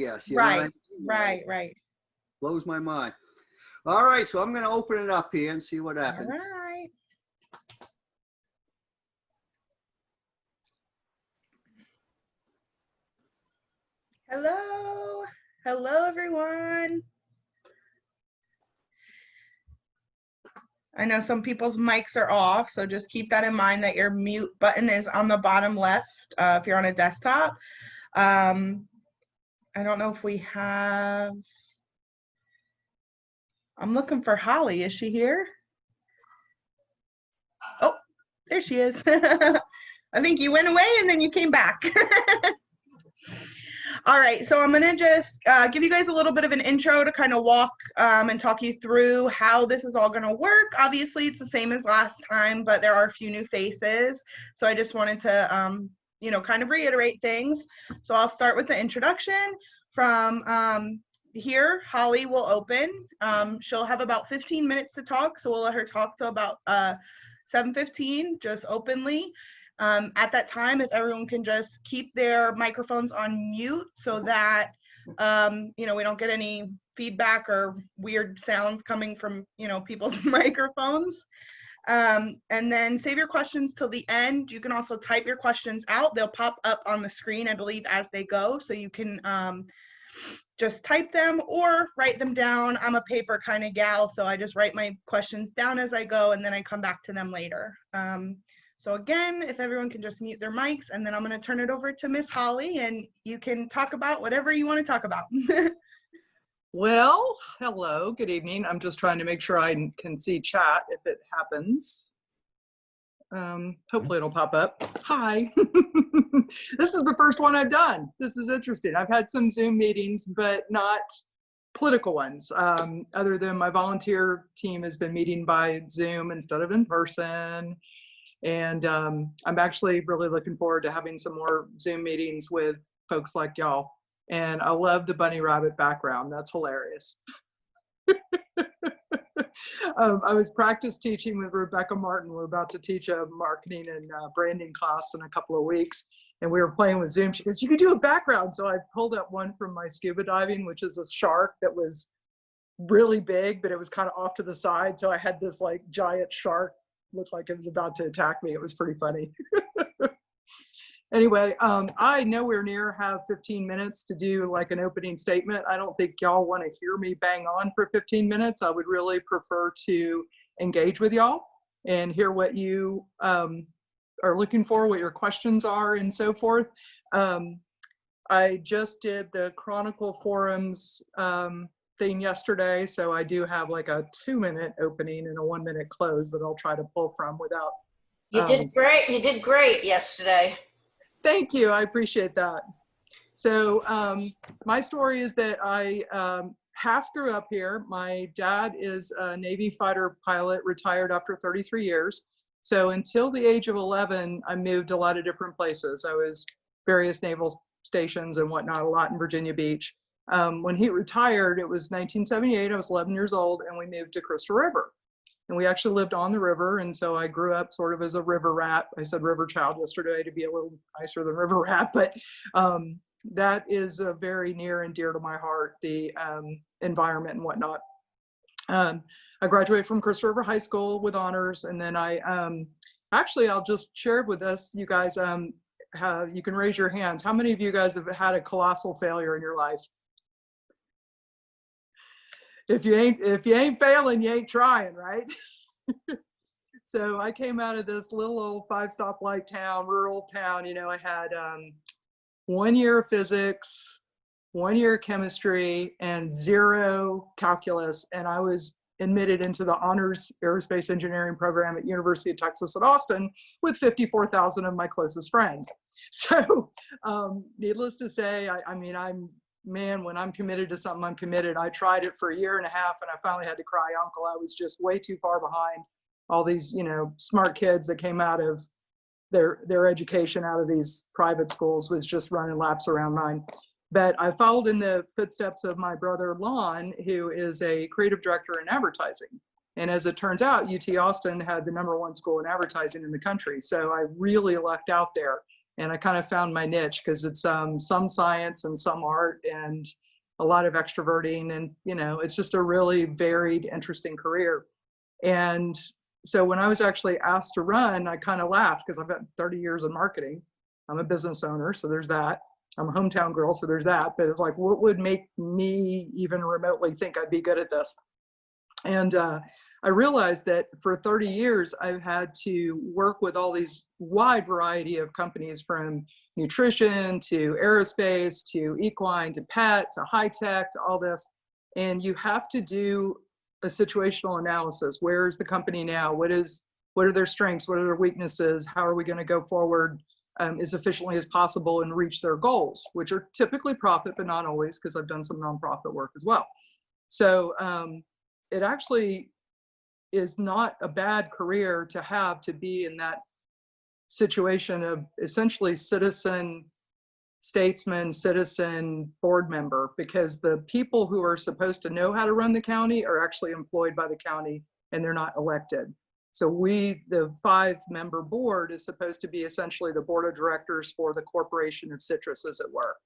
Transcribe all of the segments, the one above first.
guess. You know what I Right, mean? right, right. Blows my mind. All right, so I'm going to open it up here and see what All happens. right. Hello. Hello, everyone. I know some people's mics are off, so just keep that in mind that your mute button is on the bottom left if you're on a desktop. I don't know if we have, I'm looking for Holly. Is she here? Oh, there she is. I think you went away and then you came back. All right, so I'm gonna just give you guys a little bit of an intro to kind of walk and talk you through how this is all gonna work. Obviously, it's the same as last time, but there are a few new faces. So I just wanted to, you know, kind of reiterate things. So I'll start with the introduction. From here, Holly will open. She'll have about 15 minutes to talk, so we'll let her talk till about 7:15, just openly. At that time, if everyone can just keep their microphones on mute so that, you know, we don't get any feedback or weird sounds coming from, you know, people's microphones. And then save your questions till the end. You can also type your questions out. They'll pop up on the screen, I believe, as they go. So you can just type them or write them down. I'm a paper kind of gal, so I just write my questions down as I go, and then I come back to them later. So again, if everyone can just mute their mics, and then I'm going to turn it over to Miss Holly, and you can talk about whatever you want to talk about. Well, hello, good evening. I'm just trying to make sure I can see chat if it happens. Hopefully it'll pop up. Hi. This is the first one I've done. This is interesting. I've had some Zoom meetings, but not political ones. Other than my volunteer team has been meeting by Zoom instead of in person. And I'm actually really looking forward to having some more Zoom meetings with folks like y'all. And I love the bunny rabbit background. That's hilarious. I was practice teaching with Rebecca Martin. We're about to teach a marketing and branding class in a couple of weeks. And we were playing with Zoom. She goes, you can do a background. So I pulled up one from my scuba diving, which is a shark that was really big, but it was kind of off to the side. So I had this like giant shark, looked like it was about to attack me. It was pretty funny. Anyway, I nowhere near have 15 minutes to do like an opening statement. I don't think y'all want to hear me bang on for 15 minutes. I would really prefer to engage with y'all and hear what you are looking for, what your questions are, and so forth. I just did the Chronicle Forums thing yesterday, so I do have like a 2-minute opening and a 1-minute close that I'll try to pull from without. You did great. You did great yesterday. Thank you. I appreciate that. So my story is that I half grew up here. My dad is a Navy fighter pilot, retired after 33 years. So until the age of 11, I moved a lot of different places. I was various naval stations and whatnot, a lot in Virginia Beach. When he retired, it was 1978. I was 11 years old, and we moved to Crystal River. And we actually lived on the river, and so I grew up sort of as a river rat. I said river child yesterday to be a little nicer than river rat, but that is very near and dear to my heart, the environment and whatnot. I graduated from Crystal River High School with honors, and then I actually, I'll just share with us, you guys, you can raise your hands. How many of you guys have had a colossal failure in your life? If you ain't failing, you ain't trying, right? So I came out of this little old 5-stoplight town, rural town. You know, I had 1 year of physics, 1 year of chemistry, and 0 calculus. And I was admitted into the honors aerospace engineering program at University of Texas at Austin with 54,000 of my closest friends. So needless to say, I mean, man, when I'm committed to something, I'm committed. I tried it for 1.5 years, and I finally had to cry uncle. I was just way too far behind all these, you know, smart kids that came out of their education out of these private schools, was just running laps around mine. But I followed in the footsteps of my brother Lon, who is a creative director in advertising. And as it turns out, UT Austin had the #1 school in advertising in the country. So I really lucked out there. And I kind of found my niche because it's some science and some art and a lot of extroverting. And, you know, it's just a really varied, interesting career. And so when I was actually asked to run, I kind of laughed because I've got 30 years in marketing. I'm a business owner, so there's that. I'm a hometown girl, so there's that. But it's like, what would make me even remotely think I'd be good at this? And I realized that for 30 years, I've had to work with all these wide variety of companies, from nutrition to aerospace to equine to pet to high tech to all this. And you have to do a situational analysis. Where is the company now? What are their strengths? What are their weaknesses? How are we going to go forward as efficiently as possible and reach their goals, which are typically profit, but not always, because I've done some nonprofit work as well. So it actually is not a bad career to have, to be in that situation of essentially citizen, statesman, citizen, board member, because the people who are supposed to know how to run the county are actually employed by the county and they're not elected. So the 5-member board is supposed to be essentially the board of directors for the corporation of citrus, as it were.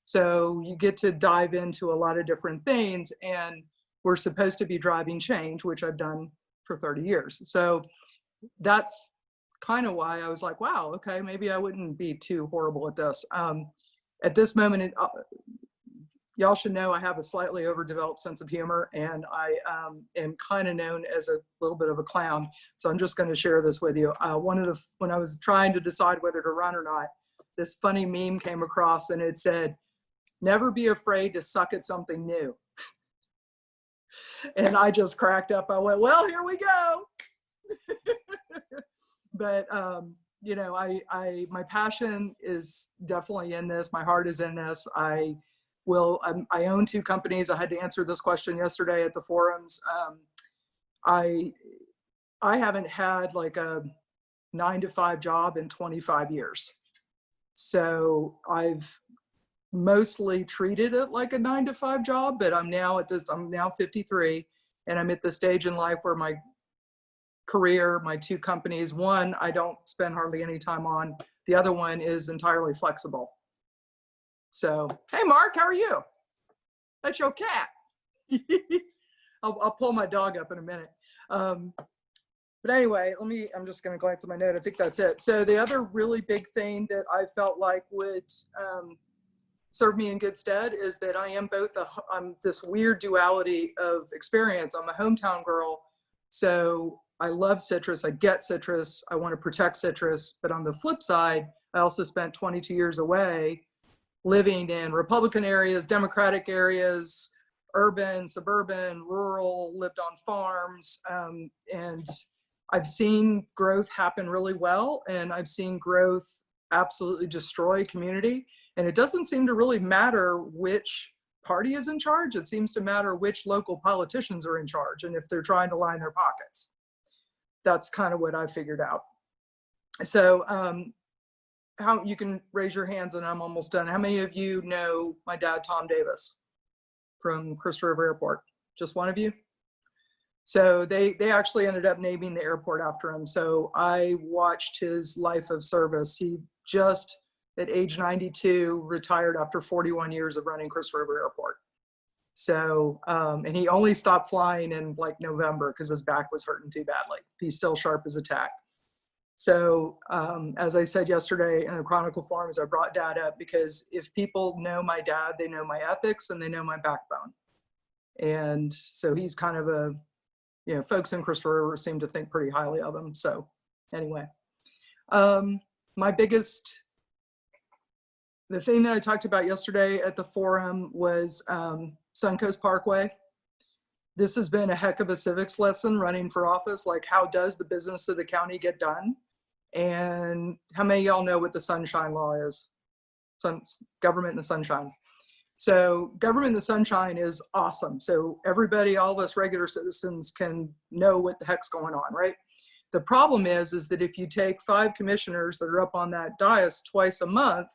So you get to dive into a lot of different things, and we're supposed to be driving change, which I've done for 30 years. So that's kind of why I was like, wow, okay, maybe I wouldn't be too horrible at this. At this moment, y'all should know I have a slightly overdeveloped sense of humor, and I am kind of known as a little bit of a clown. So I'm just going to share this with you. When I was trying to decide whether to run or not, this funny meme came across, and it said, "Never be afraid to suck at something new." And I just cracked up. I went, well, here we go. But you know, my passion is definitely in this. My heart is in this. I own 2 companies. I had to answer this question yesterday at the forums. I haven't had like a 9-to-5 job in 25 years. So I've mostly treated it like a 9-to-5 job, but I'm now 53, and I'm at the stage in life where my career, my 2 companies, one I don't spend hardly any time on, the other one is entirely flexible. So, hey Mark, how are you? That's your cat. I'll pull my dog up in a minute. But anyway, I'm just going to glance at my note. I think that's it. So the other really big thing that I felt like would serve me in good stead is that I am I'm this weird duality of experience. I'm a hometown girl, so I love citrus. I get citrus. I want to protect citrus. But on the flip side, I also spent 22 years away, living in Republican areas, Democratic areas, urban, suburban, rural, lived on farms. And I've seen growth happen really well. And I've seen growth absolutely destroy community. And it doesn't seem to really matter which party is in charge. It seems to matter which local politicians are in charge and if they're trying to line their pockets. That's kind of what I figured out. So how you can raise your hands, and I'm almost done. How many of you know my dad, Tom Davis, from Crystal River Airport? Just one of you? So they actually ended up naming the airport after him. So I watched his life of service. He just, at age 92, retired after 41 years of running Crystal River Airport. So, and he only stopped flying in like November because his back was hurting too badly. He's still sharp as a tack. So, as I said yesterday in the Chronicle forums, I brought Dad up because if people know my dad, they know my ethics and they know my backbone. And so he's kind of a, you know, folks in Crystal River seem to think pretty highly of him. So anyway, my biggest, the thing that I talked about yesterday at the forum was Suncoast Parkway. This has been a heck of a civics lesson running for office. Like, how does the business of the county get done? And how many of y'all know what the Sunshine Law is? Government in the Sunshine. So government in the Sunshine is awesome. So everybody, all of us regular citizens can know what the heck's going on, right? The problem is that if you take 5 commissioners that are up on that dais twice a month,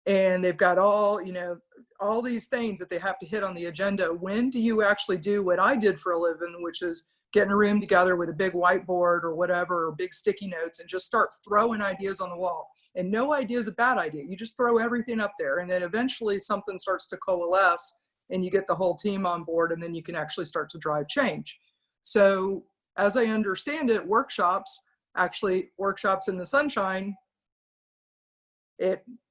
and they've got all, you know, all these things that they have to hit on the agenda, when do you actually do what I did for a living, which is get in a room together with a big whiteboard or whatever, or big sticky notes, and just start throwing ideas on the wall? And no idea is a bad idea. You just throw everything up there, and then eventually something starts to coalesce and you get the whole team on board, and then you can actually start to drive change. So as I understand it, workshops in the sunshine,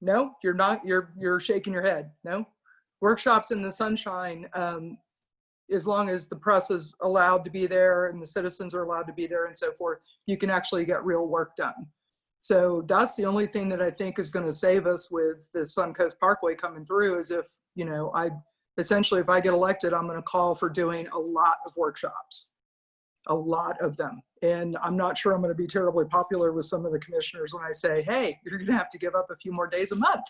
no, you're not, you're shaking your head. No, workshops in the sunshine, as long as the press is allowed to be there and the citizens are allowed to be there and so forth, you can actually get real work done. So that's the only thing that I think is going to save us with the Suncoast Parkway coming through, is if, you know, essentially, if I get elected, I'm going to call for doing a lot of workshops, a lot of them. And I'm not sure I'm going to be terribly popular with some of the commissioners when I say, hey, you're going to have to give up a few more days a month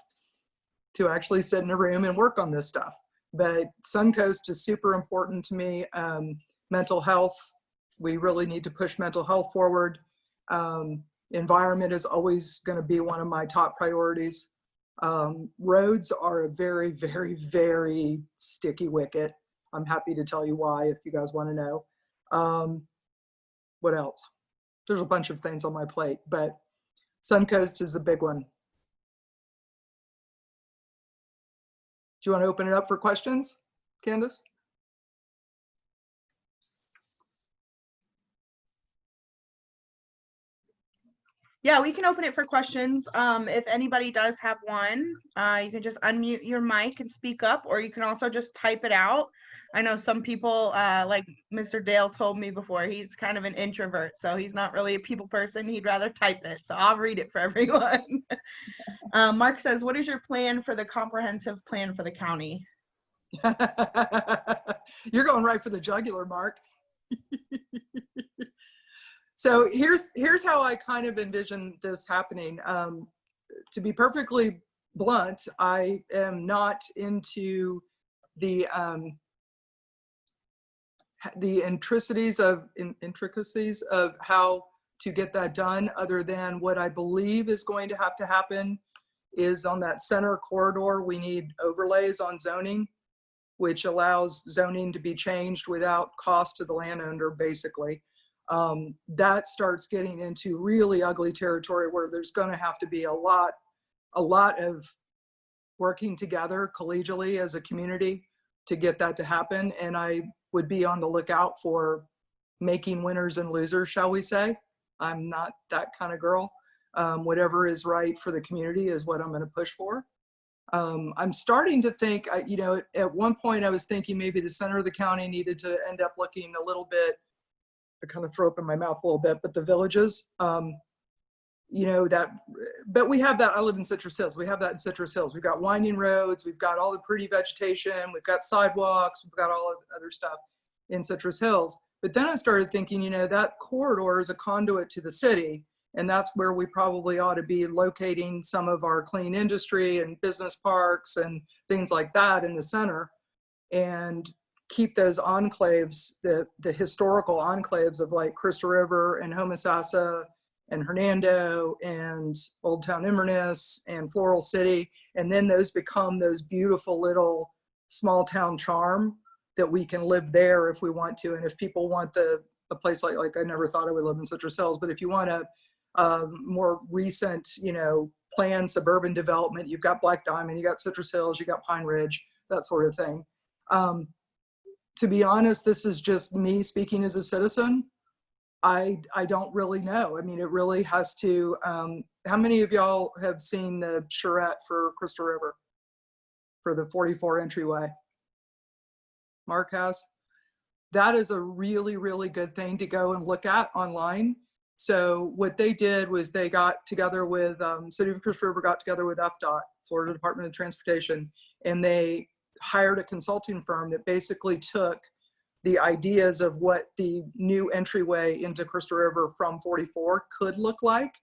to actually sit in a room and work on this stuff. But Suncoast is super important to me. Mental health, we really need to push mental health forward. Environment is always going to be one of my top priorities. Roads are a very, very, very sticky wicket. I'm happy to tell you why if you guys want to know. What else? There's a bunch of things on my plate, but Suncoast is the big one. Do you want to open it up for questions, Candace? Yeah, we can open it for questions. If anybody does have one, you can just unmute your mic and speak up, or you can also just type it out. I know some people, like Mr. Dale told me before, he's kind of an introvert, so he's not really a people person. He'd rather type it, so I'll read it for everyone. Mark says, what is your plan for the comprehensive plan for the county? You're going right for the jugular, Mark. So here's how I kind of envision this happening. To be perfectly blunt, I am not into the intricacies of how to get that done, other than what I believe is going to happen is on that center corridor, we need overlays on zoning, which allows zoning to be changed without cost to the landowner, basically. That starts getting into really ugly territory where there's going to have to be a lot of working together collegially as a community to get that to happen. And I would be on the lookout for making winners and losers, shall we say. I'm not that kind of girl. Whatever is right for the community is what I'm going to push for. I'm starting to think, you know, at one point I was thinking maybe the center of the county needed to end up looking a little bit, I kind of throw up in my mouth a little bit, but the villages, you know, but we have that. I live in Citrus Hills. We have that in Citrus Hills. We've got winding roads. We've got all the pretty vegetation. We've got sidewalks. We've got all of the other stuff in Citrus Hills. But then I started thinking, you know, that corridor is a conduit to the city. And that's where we probably ought to be locating some of our clean industry and business parks and things like that in the center, and keep those enclaves, the historical enclaves of like Crystal River and Homosassa and Hernando and Old Town Inverness and Floral City. And then those become those beautiful little small town charm that we can live there if we want to. And if people want a place like I never thought I would live in Citrus Hills, but if you want a more recent, you know, planned suburban development, you've got Black Diamond, you got Citrus Hills, you got Pine Ridge, that sort of thing. To be honest, this is just me speaking as a citizen. I don't really know. I mean, it really has to, how many of y'all have seen the charrette for Crystal River for the 44 entryway? Mark has. That is a really, really good thing to go and look at online. So what they did was they got together with, City of Crystal River got together with FDOT, Florida Department of Transportation, and they hired a consulting firm that basically took the ideas of what the new entryway into Crystal River from 44 could look like.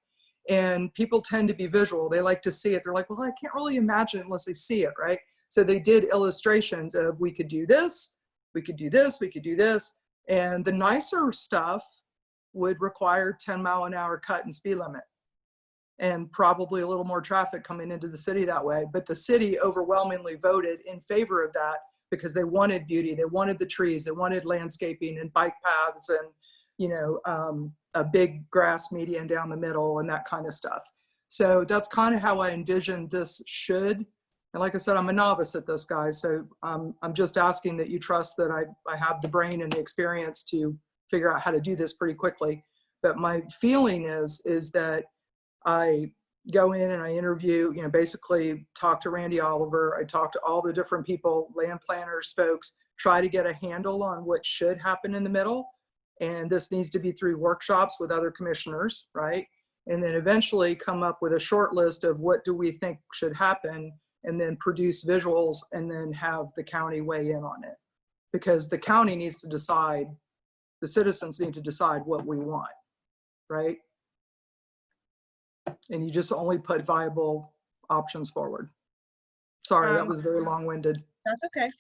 And people tend to be visual. They like to see it. They're like, well, I can't really imagine unless they see it, right? So they did illustrations of we could do this, we could do this, we could do this. And the nicer stuff would require 10-mile-an-hour cut and speed limit, and probably a little more traffic coming into the city that way. But the city overwhelmingly voted in favor of that because they wanted beauty, they wanted the trees, they wanted landscaping and bike paths and, you know, a big grass median down the middle and that kind of stuff. So that's kind of how I envisioned this should. And like I said, I'm a novice at this, guys. So I'm just asking that you trust that I have the brain and the experience to figure out how to do this pretty quickly. But my feeling is that I go in and I interview, basically talk to Randy Oliver. I talk to all the different people, land planners, folks, try to get a handle on what should happen in the middle. And this needs to be through workshops with other commissioners, right? And then eventually come up with a short list of what do we think should happen, and then produce visuals and then have the county weigh in on it. Because the county needs to decide, the citizens need to decide what we want, right? And you just only put viable options forward. Sorry, that was very long-winded. That's okay.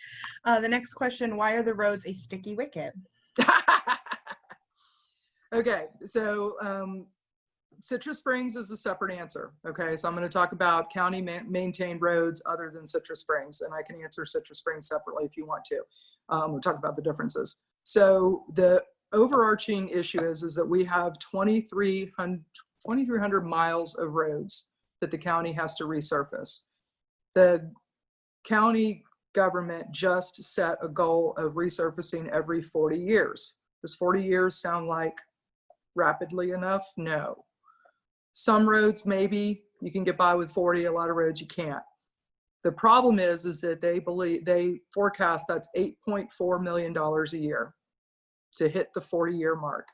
The next question, why are the roads a sticky wicket? Okay, so Citrus Springs is a separate answer. Okay, so I'm going to talk about county maintained roads other than Citrus Springs, and I can answer Citrus Springs separately if you want to. We'll talk about the differences. So the overarching issue is that we have 2,300 miles of roads that the county has to resurface. The county government just set a goal of resurfacing every 40 years. Does 40 years sound like rapidly enough? No. Some roads, maybe you can get by with 40, a lot of roads you can't. The problem is that they forecast that's $8.4 million a year to hit the 40-year mark.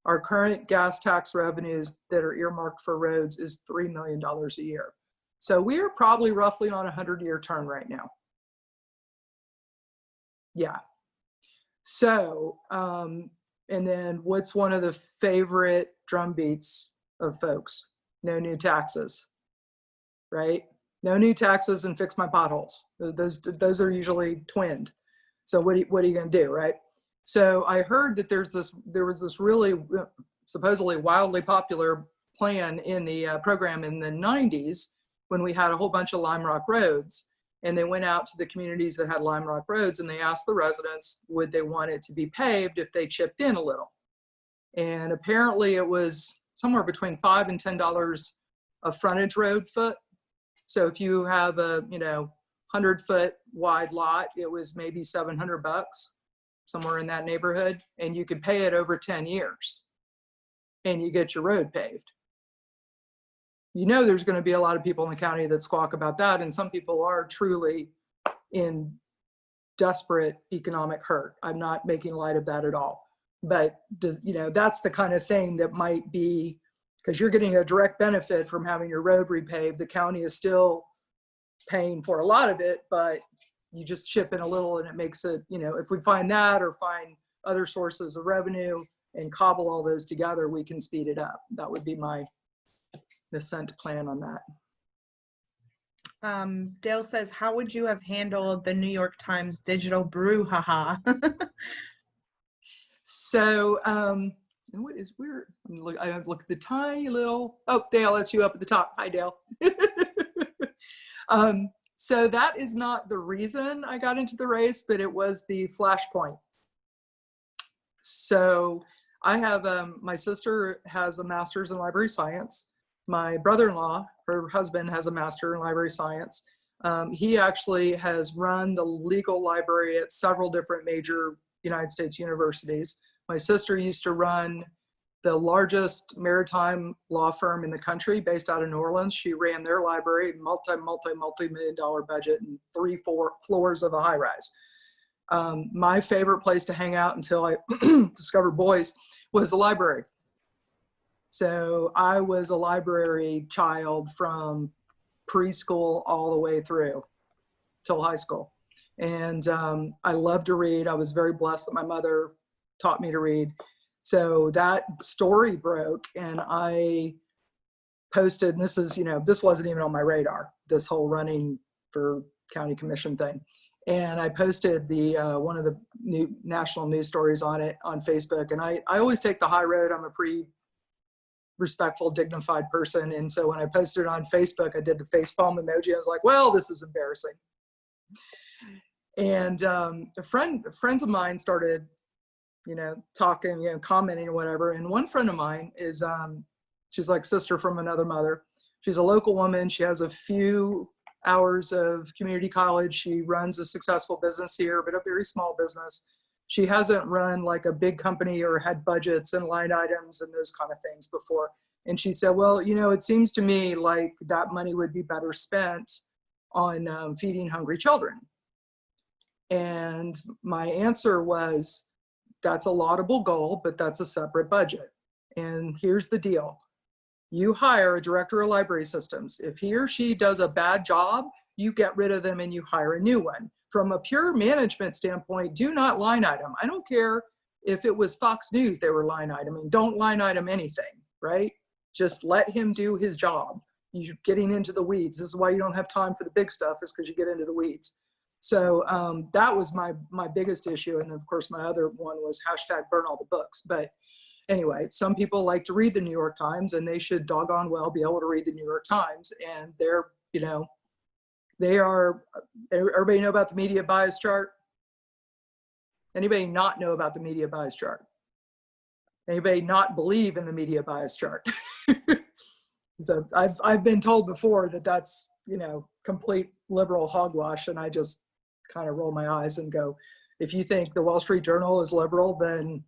Our current gas tax revenues that are earmarked for roads is $3 million a year. So we are probably roughly on a 100-year turn right now. Yeah. So, and then what's one of the favorite drum beats of folks? No new taxes, right? No new taxes and fix my potholes. Those are usually twinned. So what are you going to do, right? So I heard that there was this really supposedly wildly popular plan in the program in the 90s when we had a whole bunch of Lime Rock roads, and they went out to the communities that had Lime Rock roads and they asked the residents would they want it to be paved if they chipped in a little. And apparently it was somewhere between $5 and $10 a frontage road foot. So if you have a 100-foot wide lot, it was maybe $700, somewhere in that neighborhood, and you could pay it over 10 years and you get your road paved. There's going to be a lot of people in the county that squawk about that, and some people are truly in desperate economic hurt. I'm not making light of that at all. But that's the kind of thing that might be, because you're getting a direct benefit from having your road repaved. The county is still paying for a lot of it, but you just chip in a little and it makes it, if we find that or find other sources of revenue and cobble all those together, we can speed it up. That would be my ascent plan on that. Dale says, how would you have handled the New York Times digital brouhaha? So, what is weird? I have to look at the tiny little, oh, Dale, that's you up at the top. Hi, Dale. So that is not the reason I got into the race, but it was the flashpoint. So I have, my sister has a master's in library science. My brother-in-law, her husband, has a master in library science. He actually has run the legal library at several different major United States universities. My sister used to run the largest maritime law firm in the country based out of New Orleans. She ran their multi-million dollar budget and 3-4 floors of a high rise. My favorite place to hang out until I discovered boys was the library. So I was a library child from preschool all the way through till high school. And I loved to read. I was very blessed that my mother taught me to read. So that story broke and I posted, and this is, this wasn't even on my radar, this whole running for county commission thing. And I posted the one of the new national news stories on it on Facebook. And I always take the high road. I'm a pretty respectful, dignified person. And so when I posted it on Facebook, I did the facepalm emoji. I was like, well, this is embarrassing. And friends of mine started, talking, commenting or whatever. And one friend of mine is, she's like sister from another mother. she's a local woman. She has a few hours of community college. She runs a successful business here, but a very small business. She hasn't run like a big company or had budgets and line items and those kind of things before. And she said, well, you know, it seems to me like that money would be better spent on feeding hungry children. And my answer was, that's a laudable goal, but that's a separate budget. And here's the deal. You hire a director of library systems. If he or she does a bad job, you get rid of them and you hire a new one. From a pure management standpoint, do not line item. I don't care if it was Fox News they were line iteming. Don't line item anything, right? Just let him do his job. You're getting into the weeds. This is why you don't have time for the big stuff, is because you get into the weeds. So that was my biggest issue. And of course, my other one was hashtag burn all the books. But anyway, some people like to read the New York Times, and they should doggone well be able to read the New York Times. And they're, you know, they are, everybody know about the media bias chart? Anybody not know about the media bias chart? Anybody not believe in the media bias chart? So I've been told before that that's, you know, complete liberal hogwash, and I just kind of roll my eyes and go, if you think the Wall Street Journal is liberal, then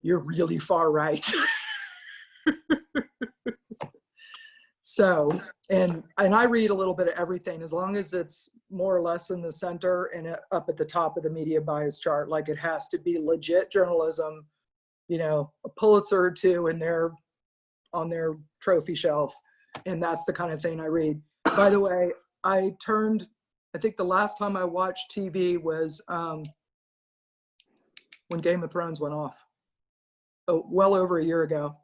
you're really far right. So, and I read a little bit of everything, as long as it's more or less in the center and up at the top of the media bias chart. Like, it has to be legit journalism, you know, a Pulitzer or two in there on their trophy shelf. And that's the kind of thing I read. By the way, I think the last time I watched TV was when Game of Thrones went off. Oh, well over a year ago.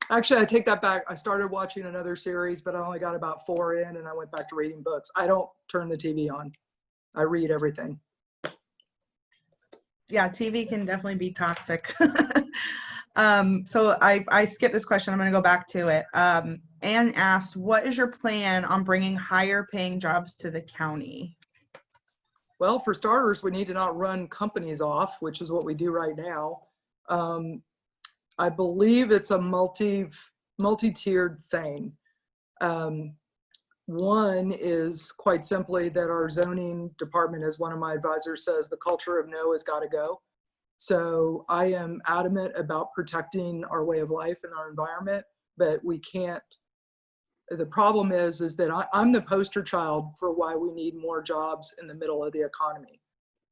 Actually, I take that back. I started watching another series, but I only got about 4 in, and I went back to reading books. I don't turn the TV on. I read everything. Yeah, TV can definitely be toxic. So I skipped this question. I'm going to go back to it. Anne asked, what is your plan on bringing higher paying jobs to the county? Well, for starters, we need to not run companies off, which is what we do right now. I believe it's a multi-tiered thing. One is quite simply that our zoning department, as one of my advisors says, the culture of no has got to go. So I am adamant about protecting our way of life and our environment, but we can't. The problem is that I'm the poster child for why we need more jobs in the middle of the economy.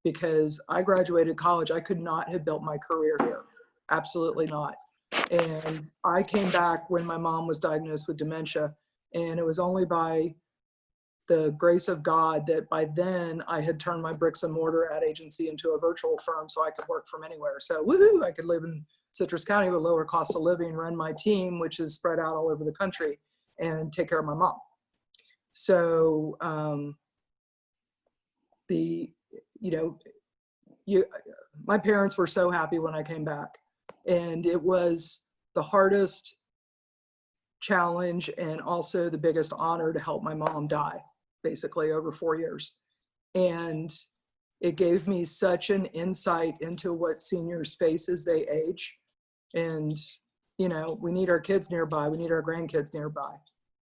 Because I graduated college, I could not have built my career here. Absolutely not. And I came back when my mom was diagnosed with dementia, and it was only by the grace of God that by then I had turned my bricks and mortar ad agency into a virtual firm so I could work from anywhere. So woohoo, I could live in Citrus County with lower cost of living, run my team, which is spread out all over the country, and take care of my mom. So my parents were so happy when I came back, and it was the hardest challenge and also the biggest honor to help my mom die, basically over 4 years. And it gave me such an insight into what seniors face as they age. And, you know, we need our kids nearby. We need our grandkids nearby.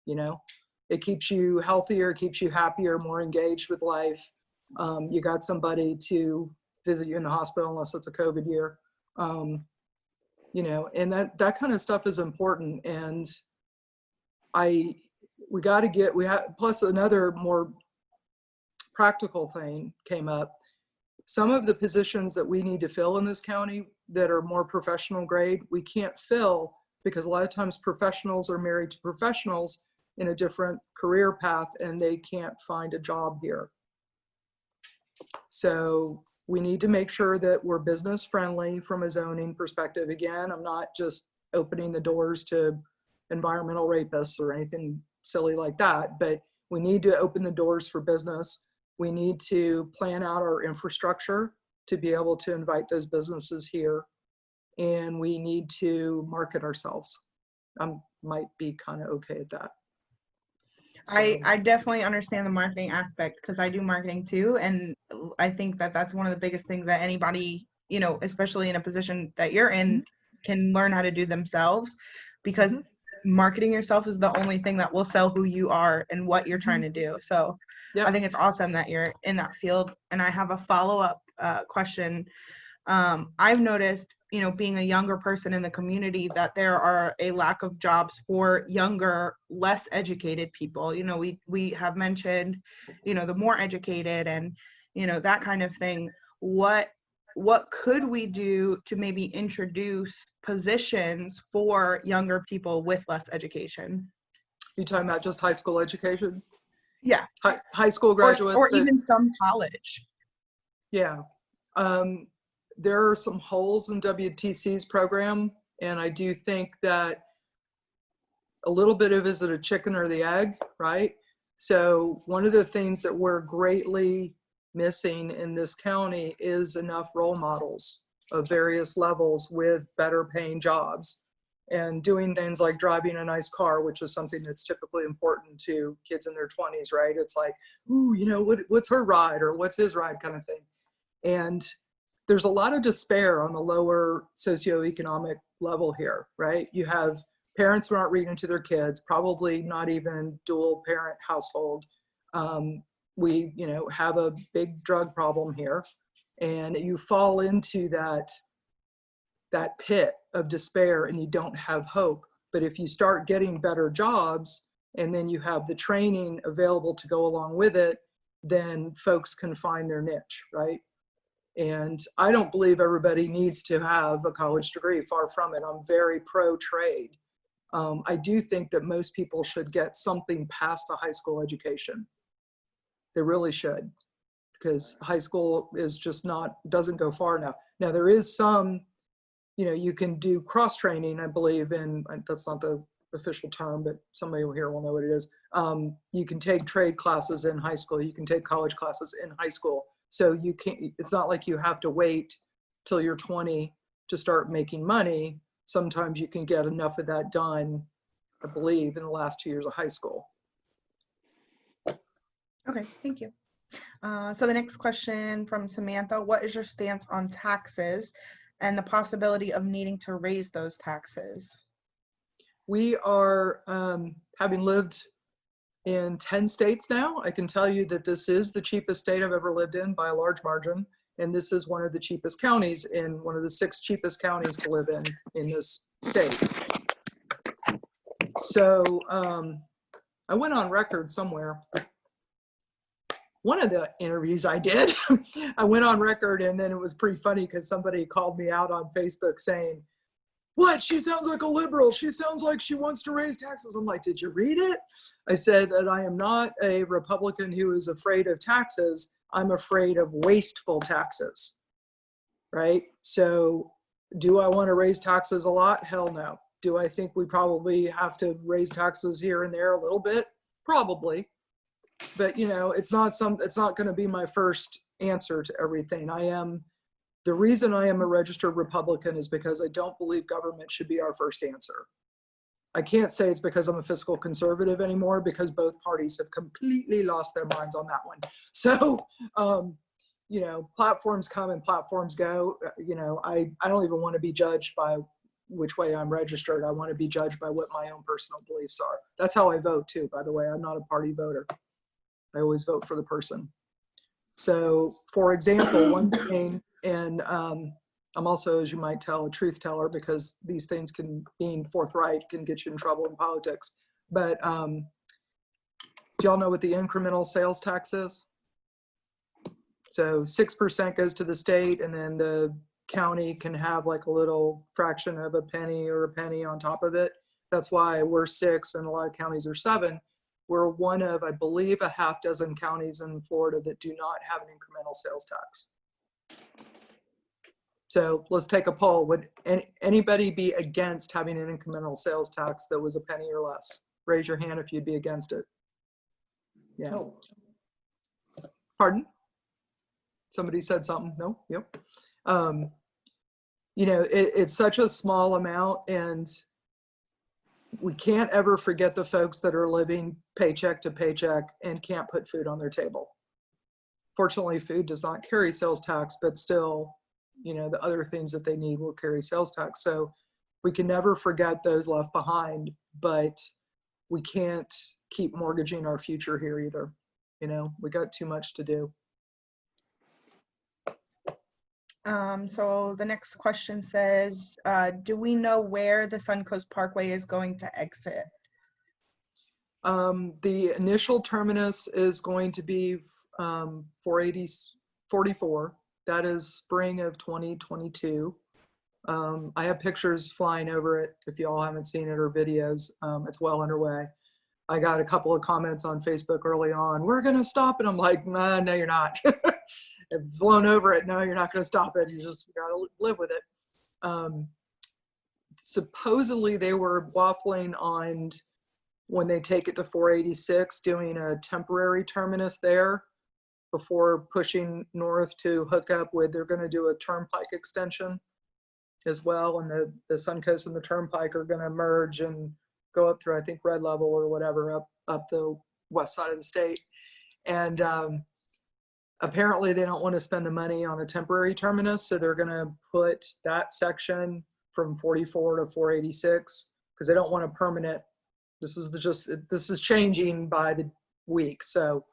You know, it keeps you healthier, keeps you happier, more engaged with life. You got somebody to visit you in the hospital unless it's a COVID year. You know, and that kind of stuff is important. And plus another more practical thing came up. Some of the positions that we need to fill in this county that are more professional grade, we can't fill because a lot of times professionals are married to professionals in a different career path and they can't find a job here. So we need to make sure that we're business friendly from a zoning perspective. Again, I'm not just opening the doors to environmental rapists or anything silly like that, but we need to open the doors for business. We need to plan out our infrastructure to be able to invite those businesses here. And we need to market ourselves. I might be kind of okay at that. So. I definitely understand the marketing aspect because I do marketing too. And I think that that's one of the biggest things that anybody, you know, especially in a position that you're in, can learn how to do themselves, because marketing yourself is the only thing that will sell who you are and what you're trying to do. So Yep. I think it's awesome that you're in that field. And I have a follow-up question. I've noticed, you know, being a younger person in the community, that there are a lack of jobs for younger, less educated people. You know, we have mentioned, you know, the more educated and, you know, that kind of thing. What could we do to maybe introduce positions for younger people with less education? You talking about just high school education? Yeah. High school graduates? Or even some college. Yeah. There are some holes in WTC's program, and I do think that a little bit of is it a chicken or the egg, right? So one of the things that we're greatly missing in this county is enough role models of various levels with better paying jobs and doing things like driving a nice car, which is something that's typically important to kids in their 20s, right? It's like, ooh, you know, what's her ride or what's his ride kind of thing. And there's a lot of despair on the lower socioeconomic level here, right? You have parents who aren't reading to their kids, probably not even dual parent household. We, you know, have a big drug problem here, and you fall into that pit of despair and you don't have hope. But if you start getting better jobs and then you have the training available to go along with it, then folks can find their niche, right? And I don't believe everybody needs to have a college degree, far from it. I'm very pro trade. I do think that most people should get something past the high school education. They really should, because high school is just doesn't go far enough. Now there is some, you know, you can do cross training, I believe, and that's not the official term, but somebody here will know what it is. You can take trade classes in high school. You can take college classes in high school. So you can't, it's not like you have to wait till you're 20 to start making money. Sometimes you can get enough of that done, I believe, in the last 2 years of high school. Okay, thank you. So the next question from Samantha: what is your stance on taxes and the possibility of needing to raise those taxes? We are, having lived in 10 states now, I can tell you that this is the cheapest state I've ever lived in by a large margin. And this is one of the cheapest counties in one of the 6 cheapest counties to live in this state. So I went on record somewhere. One of the interviews I did, I went on record, and then it was pretty funny because somebody called me out on Facebook saying, what? She sounds like a liberal. She sounds like she wants to raise taxes. I'm like, did you read it? I said that I am not a Republican who is afraid of taxes. I'm afraid of wasteful taxes, right? So do I want to raise taxes a lot? Hell no. Do I think we probably have to raise taxes here and there a little bit? Probably. But, you know, it's not going to be my first answer to everything. The reason I am a registered Republican is because I don't believe government should be our first answer. I can't say it's because I'm a fiscal conservative anymore, because both parties have completely lost their minds on that one. So, you know, platforms come and platforms go. You know, I don't even want to be judged by which way I'm registered. I want to be judged by what my own personal beliefs are. That's how I vote too, by the way. I'm not a party voter. I always vote for the person. So, for example, one thing, and I'm also, as you might tell, a truth teller, because these things being forthright can get you in trouble in politics. But do y'all know what the incremental sales tax is? So 6% goes to the state, and then the county can have like a little fraction of a penny or a penny on top of it. That's why we're 6 and a lot of counties are 7. We're one of, I believe, a half dozen counties in Florida that do not have an incremental sales tax. So let's take a poll. Would anybody be against having an incremental sales tax that was a penny or less? Raise your hand if you'd be against it. Yeah. No. Pardon? Somebody said something. No? Yep. You know, it's such a small amount, and we can't ever forget the folks that are living paycheck to paycheck and can't put food on their table. Fortunately, food does not carry sales tax, but still, you know, the other things that they need will carry sales tax. So we can never forget those left behind. but we can't keep mortgaging our future here either. You know, we got too much to do. So the next question says, do we know where the Suncoast Parkway is going to exit? The initial terminus is going to be 44. That is spring of 2022. I have pictures flying over it if you all haven't seen it or videos. It's well underway. I got a couple of comments on Facebook early on, we're going to stop it. I'm like, nah, no, you're not. I've flown over it. No, you're not going to stop it. You just got to live with it. Supposedly they were waffling on when they take it to 486, doing a temporary terminus there before pushing north to hook up with, they're going to do a turnpike extension as well. And the Suncoast and the turnpike are going to merge and go up through, I think, Red Level or whatever, up the west side of the state. And apparently they don't want to spend the money on a temporary terminus. So they're going to put that section from 44 to 486 because they don't want a permanent. This is changing by the week. So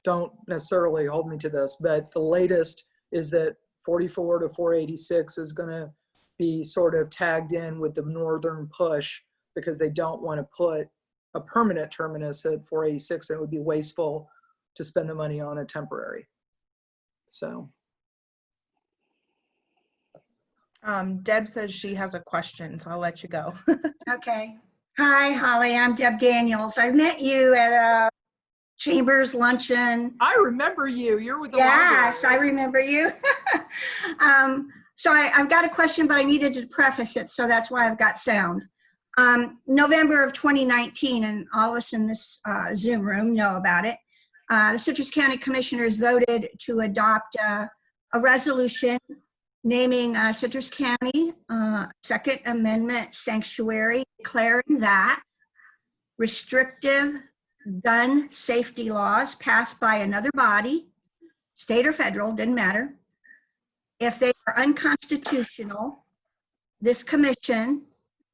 don't necessarily hold me to this, but the latest is that 44 to 486 is going to be sort of tagged in with the northern push because they don't want to put a permanent terminus at 486. It would be wasteful to spend the money on a temporary. So. Deb says she has a question, so I'll let you go. Okay. Hi, Holly. I'm Deb Daniels. I met you at a Chambers luncheon. I remember you. You're with the Yes, I library. remember you. So I've got a question, but I needed to preface it, so that's why I've got sound. November of 2019, and all of us in this Zoom room know about it. The Citrus County Commissioners voted to adopt a resolution naming Citrus County Second Amendment sanctuary, declaring that restrictive gun safety laws passed by another body, state or federal, didn't matter, if they are unconstitutional, this commission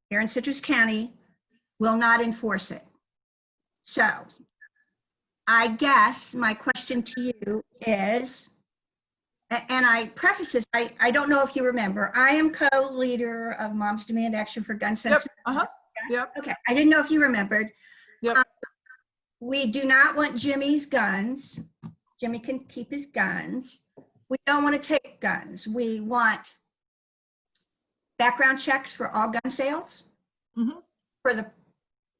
here in Citrus County will not enforce it. So I guess my question to you is, and I preface this, I don't know if you remember, I am co-leader of Moms Demand Action for Gun Sensitive. Yep. Yep. Okay, I didn't know if you remembered. Yep. We do not want Jimmy's guns. Jimmy can keep his guns. We don't want to take guns. We want background checks for all gun sales. Mhm. For the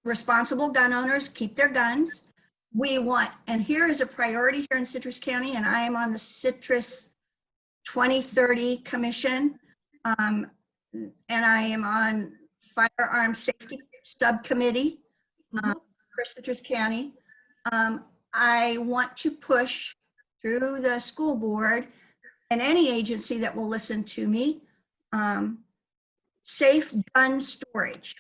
responsible gun owners, keep their guns. We want, and here is a priority here in Citrus County, and I am on the Citrus 2030 Commission, and I am on Firearm Safety Subcommittee for Citrus County. I want to push through the school board and any agency that will listen to me, safe gun storage.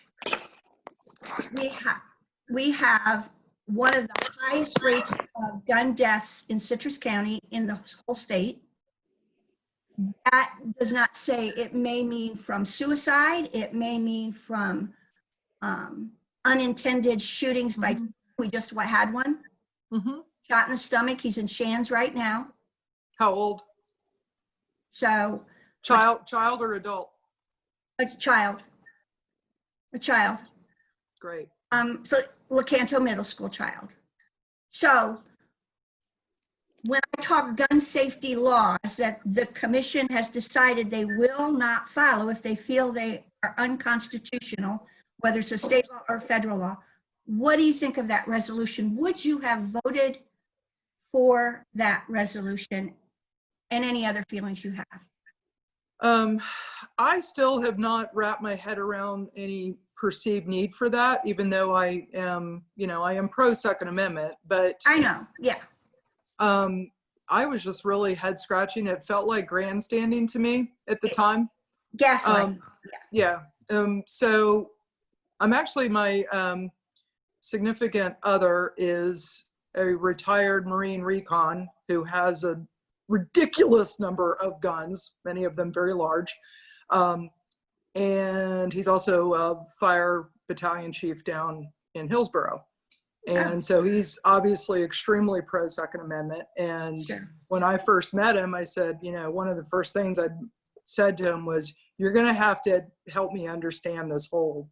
We have one of the highest rates of gun deaths in Citrus County in the whole state. That does not say, it may mean from suicide, it may mean from unintended shootings by, we just had one, shot in the stomach, he's in Shands right now. How old? So. Child or adult? A child. Great. So Lecanto Middle School child. So when I talk gun safety laws that the commission has decided they will not follow if they feel they are unconstitutional, whether it's a state law or federal law, what do you think of that resolution? Would you have voted for that resolution, and any other feelings you have? I still have not wrapped my head around any perceived need for that, even though I am pro Second Amendment, but I know, yeah. I was just really head scratching. It felt like grandstanding to me at the time. Gaslighting. Yeah. So I'm actually, my significant other is a retired Marine recon who has a ridiculous number of guns, many of them very large. And he's also a fire battalion chief down in Hillsborough. And Oh. so he's obviously extremely pro Second Amendment. And Sure. when I first met him, I said, you know, one of the first things I said to him was, you're going to have to help me understand this whole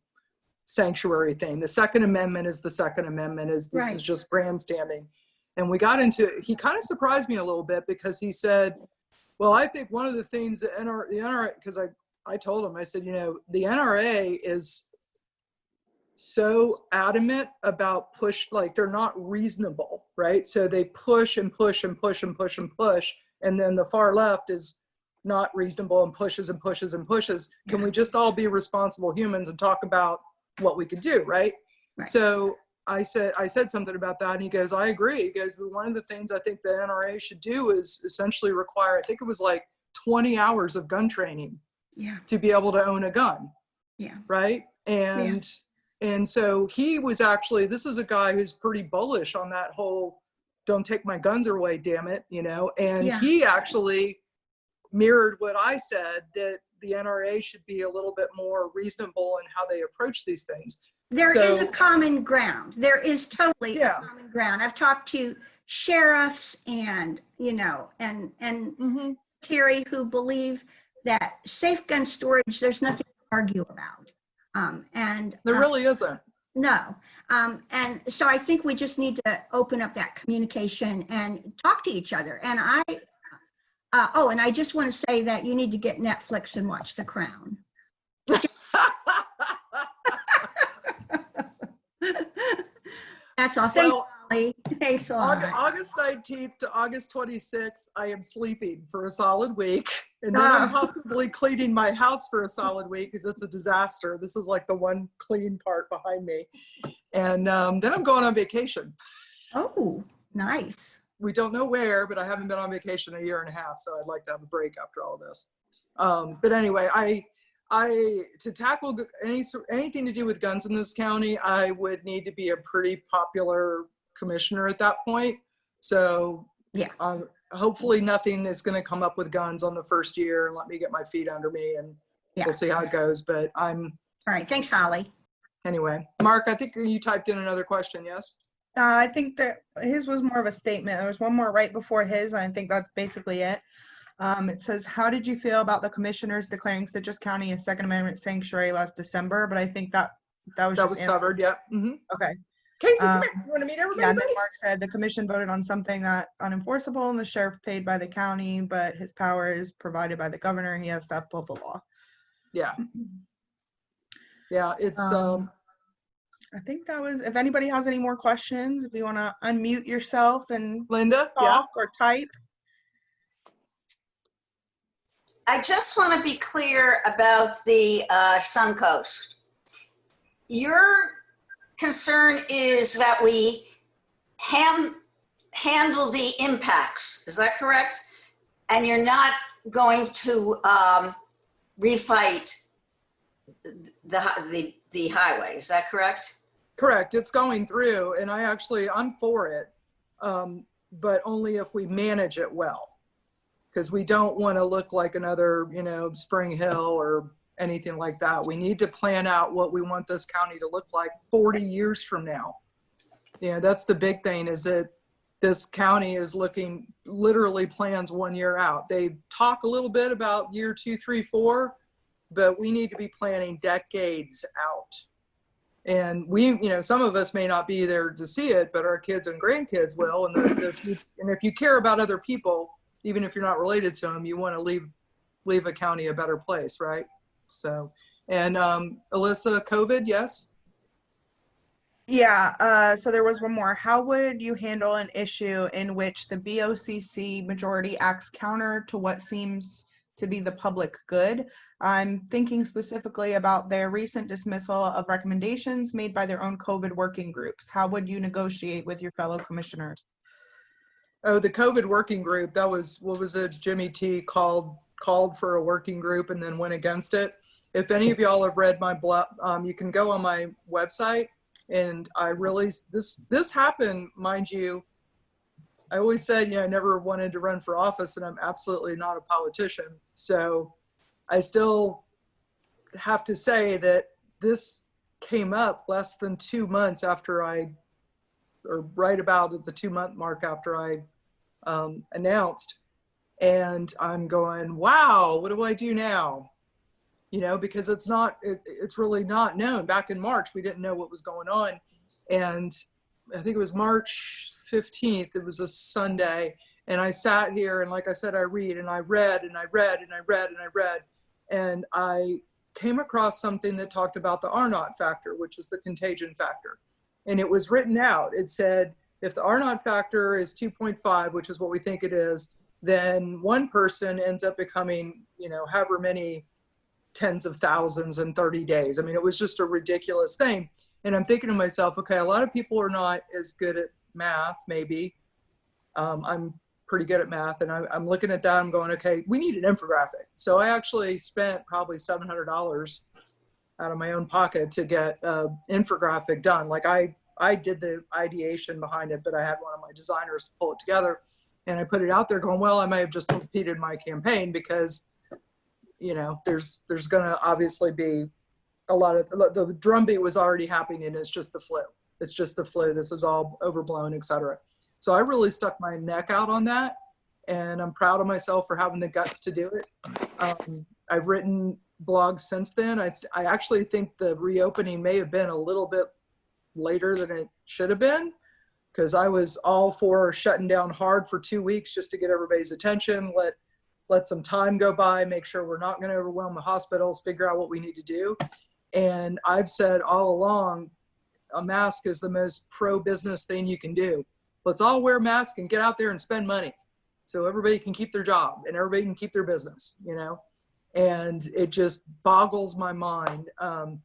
sanctuary thing. The Second Amendment is the Second Amendment. This Right. is just grandstanding. And we got into it. He kind of surprised me a little bit because he said, well, I think one of the things that the NRA, because I told him, I said, you know, the NRA is so adamant about like they're not reasonable, right? So they push and push and push and push and push. And then the far left is not reasonable and pushes and pushes and pushes. Can we just all be responsible humans and talk about what we could do, right? Right. So I said something about that, and he goes, I agree. He goes, one of the things I think the NRA should do is essentially require, I think it was like 20 hours of gun training Yeah. to be able to own a gun. Yeah. Right. And so he was actually, this is a guy who's pretty bullish on that whole, don't take my guns away, damn it, you know, and Yeah. he actually mirrored what I said, that the NRA should be a little bit more reasonable in how they approach these things. There So- is a common ground. There is totally Yeah. a common ground. I've talked to sheriffs and, you know, and Mm-hmm. Terry, who believe that safe gun storage, there's nothing to argue about. There really isn't. No. And so I think we just need to open up that communication and talk to each other. And and I just want to say that you need to get Netflix and watch The Crown. That's all. Thanks, Well, Holly. Thanks a lot. August 19th to August 26th, I am sleeping for a solid week. And then I'm possibly cleaning my house for a solid week because it's a disaster. This is like the one clean part behind me. And then I'm going on vacation. Oh, nice. We don't know where, but I haven't been on vacation in a year and a half, so I'd like to have a break after all this. But anyway, to tackle anything to do with guns in this county, I would need to be a pretty popular commissioner at that point. So Yeah. hopefully nothing is going to come up with guns on the first year and let me get my feet under me, and Yeah. we'll see how it goes. But All right. Thanks, Holly. anyway, Mark, I think you typed in another question. Yes. I think that his was more of a statement. There was one more right before his, and I think that's basically it. It says, how did you feel about the commissioners declaring Citrus County a Second Amendment sanctuary last December? But I think that was That just was answered. covered. Yeah. Mm-hmm. Okay. Casey, come here. You want to meet Yeah, everybody? and then Mark said the commission voted on something that unenforceable and the sheriff paid by the county, but his power is provided by the governor. He has to uphold the law. Yeah. Yeah. It's I think that was, if anybody has any more questions, if you want to unmute yourself and Linda. Yeah. talk or type. I just want to be clear about the Suncoast. Your concern is that we handle the impacts, is that correct? And you're not going to refight the highway, is that correct? Correct. It's going through, and I'm for it, but only if we manage it well. Because we don't want to look like another, Spring Hill or anything like that. We need to plan out what we want this county to look like 40 years from now. Yeah, that's the big thing, is that this county is literally plans 1 year out. They talk a little bit about year 2, 3, 4, but we need to be planning decades out. And some of us may not be there to see it, but our kids and grandkids will. And if you care about other people, even if you're not related to them, you want to leave a county a better place, right? So, and Alyssa, COVID, yes? Yeah, so there was one more. How would you handle an issue in which the BOCC majority acts counter to what seems to be the public good? I'm thinking specifically about their recent dismissal of recommendations made by their own COVID working groups. How would you negotiate with your fellow commissioners? Oh, the COVID working group, that was, what was it? Jimmy T called for a working group and then went against it. If any of y'all have read my blog, you can go on my website, and this happened, mind you. I always said, I never wanted to run for office, and I'm absolutely not a politician. So I still have to say that this came up less than 2 months after or right about at the 2-month mark after I announced. And I'm going, wow, what do I do now? You know, because it's really not known. Back in March, we didn't know what was going on. And I think it was March 15th, it was a Sunday. And I sat here, and like I said, I read and I read and I read and I read and I read. And I came across something that talked about the R0 factor, which is the contagion factor. And it was written out. It said, if the R0 factor is 2.5, which is what we think it is, then one person ends up becoming, you know, however many tens of thousands in 30 days. I mean, it was just a ridiculous thing. And I'm thinking to myself, okay, a lot of people are not as good at math, maybe. I'm pretty good at math. And I'm looking at that, I'm going, okay, we need an infographic. So I actually spent probably $700 out of my own pocket to get an infographic done. Like I did the ideation behind it, but I had one of my designers to pull it together. And I put it out there going, well, I may have just repeated my campaign because, you know, there's going to obviously be a lot of, the drumbeat was already happening, and it's just the flu. It's just the flu. This is all overblown, et cetera. So I really stuck my neck out on that, and I'm proud of myself for having the guts to do it. I've written blogs since then. I actually think the reopening may have been a little bit later than it should have been, because I was all for shutting down hard for 2 weeks just to get everybody's attention, let some time go by, make sure we're not going to overwhelm the hospitals, figure out what we need to do. And I've said all along, a mask is the most pro-business thing you can do. Let's all wear masks and get out there and spend money so everybody can keep their job and everybody can keep their business, you know? And it just boggles my mind. I'm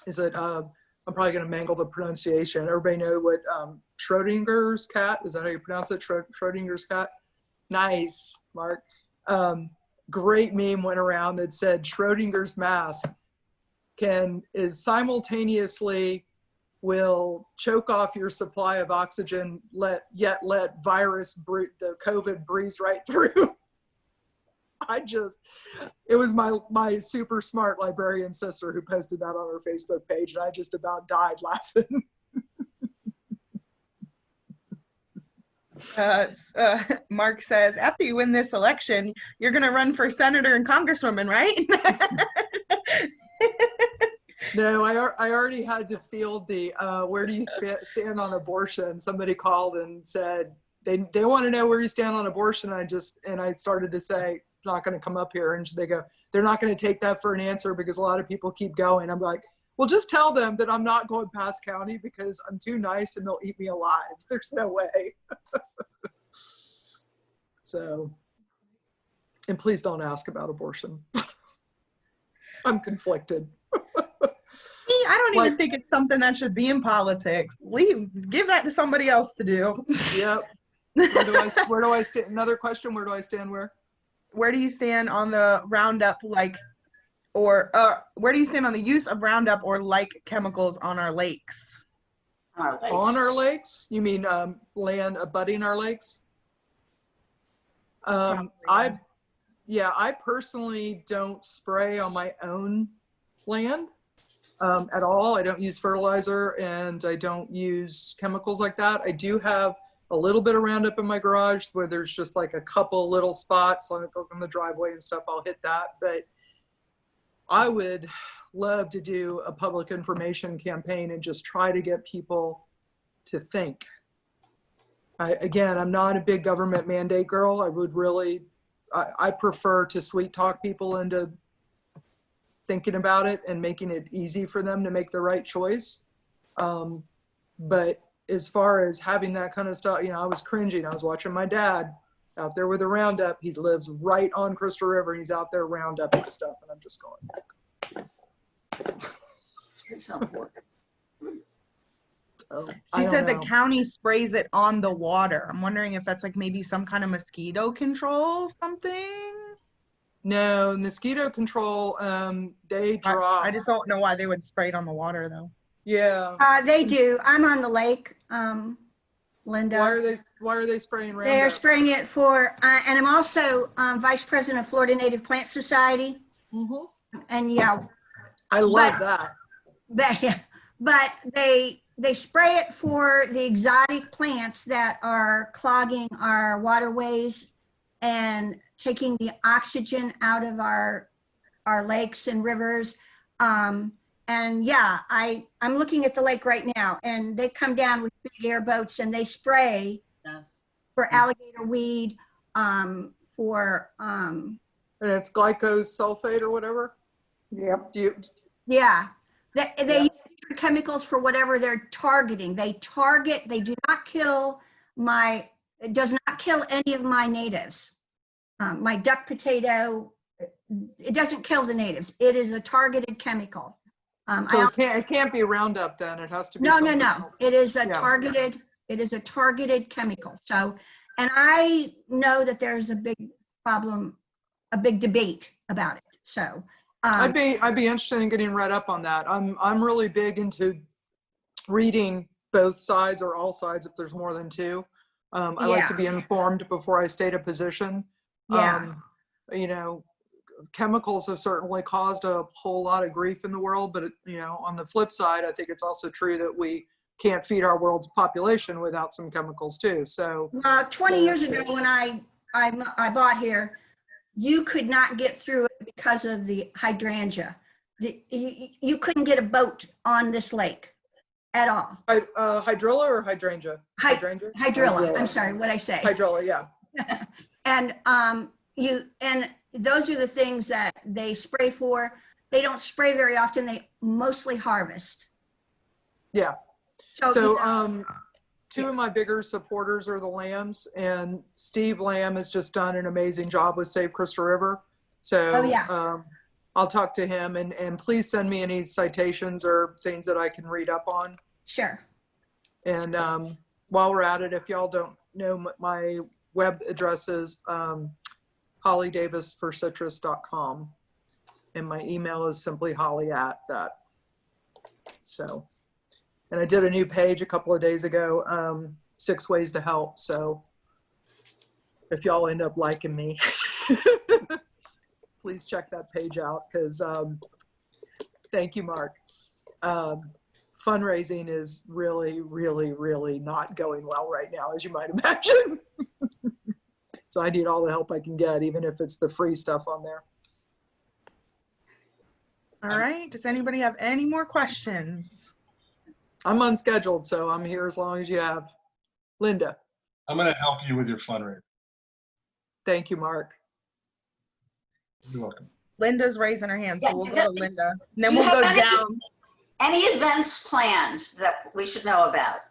probably going to mangle the pronunciation. Everybody know what Schrodinger's cat, is that how you pronounce it? Schrodinger's cat? Nice, Mark. Great meme went around that said Schrodinger's mask is simultaneously will choke off your supply of oxygen, yet let the COVID breeze right through. It was my super smart librarian sister who posted that on her Facebook page, and I just about died laughing. Mark says, after you win this election, you're going to run for senator and congresswoman, right? No, I already had to field the where do you stand on abortion. Somebody called and said they want to know where you stand on abortion. And I started to say, not going to come up here, and they go, they're not going to take that for an answer because a lot of people keep going. I'm like, well, just tell them that I'm not going past county because I'm too nice and they'll eat me alive. There's no way. So, and please don't ask about abortion. I'm conflicted. I don't even think it's something that should be in politics. Give that to somebody else to do. Yep. Where do I stand? Another question. Where do I stand? Where do you stand on the Roundup, where do you stand on the use of Roundup or like chemicals on our lakes? On our lakes? You mean land abutting our lakes? I personally don't spray on my own land at all. I don't use fertilizer and I don't use chemicals like that. I do have a little bit of Roundup in my garage where there's just like a couple little spots on the driveway and stuff. I'll hit that. But I would love to do a public information campaign and just try to get people to think. Again, I'm not a big government mandate girl. I prefer to sweet talk people into thinking about it and making it easy for them to make the right choice. But as far as having that kind of stuff, I was cringing. I was watching my dad out there with a Roundup. He lives right on Crystal River. He's out there Rounduping stuff. And I'm just going. She said the county sprays it on the water. I'm wondering if that's like maybe some kind of mosquito control something. No, mosquito control, they drop. I just don't know why they would spray it on the water though. Yeah. They do. I'm on the lake, Linda. Why are they spraying Roundup? They are spraying it for, and I'm also vice president of Florida Native Plant Society. Mm-hmm. And yeah. I love that. but they spray it for the exotic plants that are clogging our waterways and taking the oxygen out of our lakes and rivers. And yeah, I'm looking at the lake right now, and they come down with big airboats and they spray for alligator weed, for And it's glycosulfate or whatever? Yep. yeah. They Yeah. use different chemicals for whatever they're targeting. They do not kill it does not kill any of my natives. My duck potato, it doesn't kill the natives. It is a targeted chemical. So it can't be Roundup then. It has to be No. something else. It is a Yeah. targeted chemical. So, and I know that there's a big problem, a big debate about it. So, I'd be interested in getting read up on that. I'm really big into reading both sides or all sides if there's more than two. I like to be informed before I state a position. yeah. You know, chemicals have certainly caused a whole lot of grief in the world, but you know, on the flip side, I think it's also true that we can't feed our world's population without some chemicals too. So 20 years ago when I bought here, you could not get through it because of the hydrangea. You couldn't get a boat on this lake at all. hydrilla or hydrangea? Hydrangea? Hydrilla. I'm sorry, what I say? Hydrilla, yeah. And those are the things that they spray for. They don't spray very often. They mostly harvest. Yeah. So, So two of my bigger supporters are the Lambs, and Steve Lamb has just done an amazing job with Save Crystal River. So I'll talk to him, and please send me any citations or things that I can read up on. sure. And while we're at it, if y'all don't know, my web address is hollydavisforcitrus.com, and my email is simply holly@that. So, and I did a new page a couple of days ago, 6 ways to help. So if y'all end up liking me, please check that page out, because thank you, Mark. Fundraising is really, really, really not going well right now, as you might imagine. So I need all the help I can get, even if it's the free stuff on there. All right. Does anybody have any more questions? I'm unscheduled, so I'm here as long as you have. Linda. I'm going to help you with your fundraiser. Thank you, Mark. You're welcome. Linda's raising her hand, Yeah, so we'll go to Linda. And then do you we'll go have any- down. Any events planned that we should know about?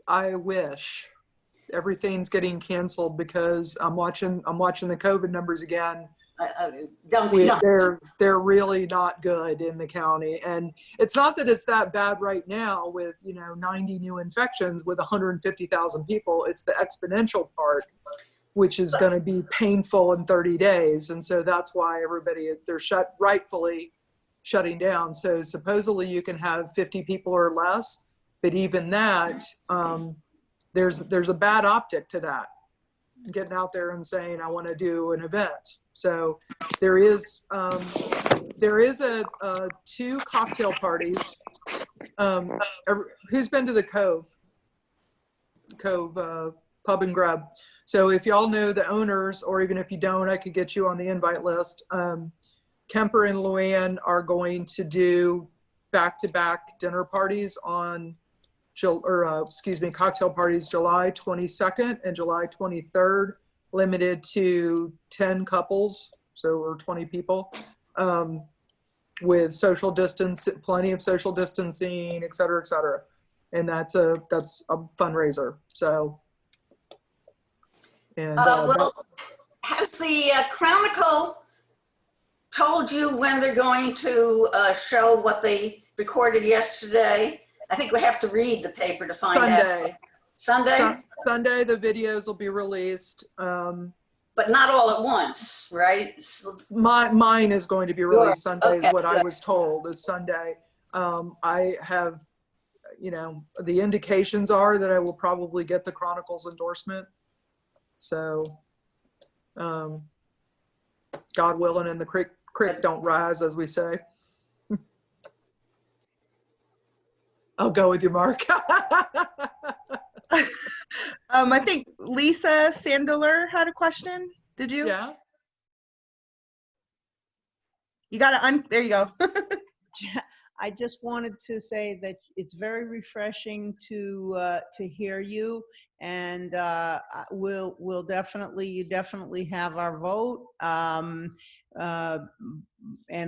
I wish. Everything's getting canceled because I'm watching the COVID numbers again. Don't. They're really not good in the county, and it's not that it's that bad right now with 90 new infections with 150,000 people. It's the exponential part, which is going to be painful in 30 days, and so that's why they're rightfully shutting down. So supposedly you can have 50 people or less, but even that, there's a bad optic to that, getting out there and saying I want to do an event. So there is a 2 cocktail parties. Who's been to the Cove Pub and Grub? So if y'all know the owners, or even if you don't, I could get you on the invite list. Kemper and Luann are going to do back-to-back dinner parties on, cocktail parties July 22nd and July 23rd, limited to 10 couples, or 20 people, with social distance, plenty of social distancing, et cetera, et cetera. And that's a fundraiser. So, and has the Chronicle told you when they're going to show what they recorded yesterday? I think we have to read the paper to find out. Sunday? Sunday, the videos will be released. But not all at once, right? Mine is going to be released Sunday, okay, is what I good. was told, is Sunday. I have, the indications are that I will probably get the Chronicle's endorsement. So, God willing, and the creek don't rise, as we say. I'll go with you, Mark. I think Lisa Sandler had a question. Did you? Yeah. You got to there you go. I just wanted to say that it's very refreshing to hear you, and you definitely have our vote. And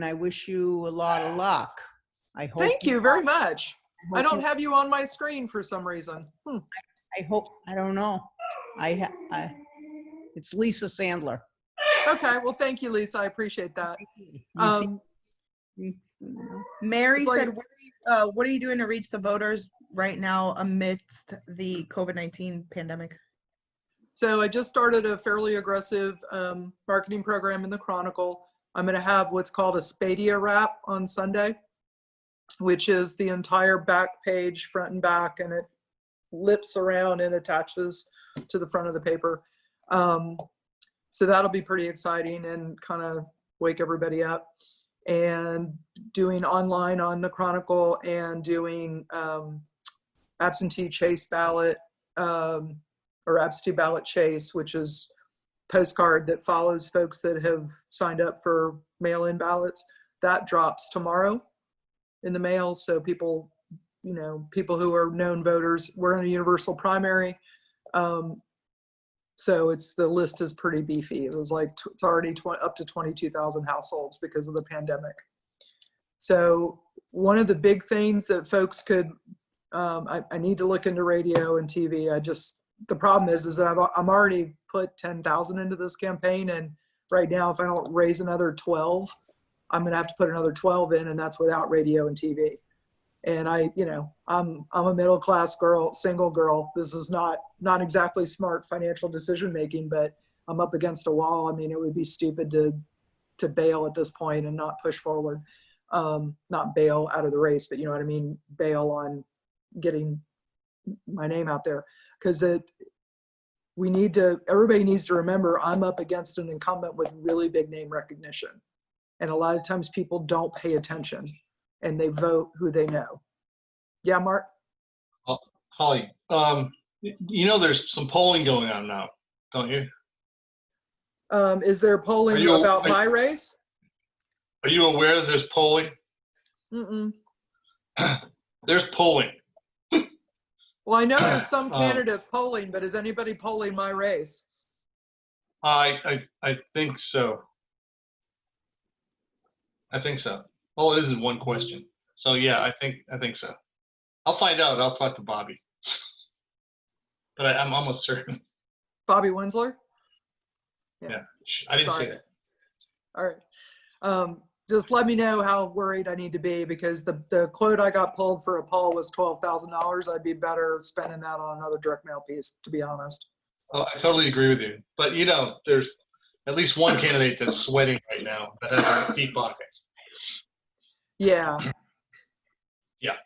I wish you a lot of luck. I hope. Thank you very much. I don't you- have you on my screen for some reason. I hope. I don't know. It's Lisa Sandler. Okay. Well, thank you, Lisa. I appreciate that. Mary It's like- said, what are you doing to reach the voters right now amidst the COVID-19 pandemic? So I just started a fairly aggressive marketing program in the Chronicle. I'm going to have what's called a Spadia wrap on Sunday, which is the entire back page, front and back, and it lips around and attaches to the front of the paper. So that'll be pretty exciting and kind of wake everybody up. And doing online on the Chronicle and doing absentee chase ballot or absentee ballot chase, which is postcard that follows folks that have signed up for mail-in ballots. That drops tomorrow in the mail. So people, people who are known voters, we're in a universal primary. So the list is pretty beefy. It was like, it's already up to 22,000 households because of the pandemic. So one of the big things that folks could, I need to look into radio and TV. The problem is that I'm already put 10,000 into this campaign. And right now, if I don't raise another 12, I'm going to have to put another 12 in, and that's without radio and TV. And I'm a middle-class girl, single girl. This is not exactly smart financial decision-making, but I'm up against a wall. I mean, it would be stupid to bail at this point and not push forward. Not bail out of the race, but you know what I mean? Bail on getting my name out there. Because everybody needs to remember I'm up against an incumbent with really big name recognition. And a lot of times people don't pay attention and they vote who they know. Yeah, Mark? Holly, there's some polling going on now, don't you? Is there polling about my race? Are you aware that there's polling? Mm-mm. There's polling. Well, I know there's some candidates polling, but is anybody polling my race? I think so. I think so. All it is one question. So yeah, I think so. I'll find out. I'll talk to Bobby. But I'm almost certain. Bobby Winsler? Yeah. I didn't say that. All right. Just let me know how worried I need to be, because the quote I got pulled for a poll was $12,000. I'd be better spending that on another direct mail piece, to be honest. Oh, I totally agree with you. But there's at least one candidate that's sweating right now that has deep pockets. Yeah. Yeah.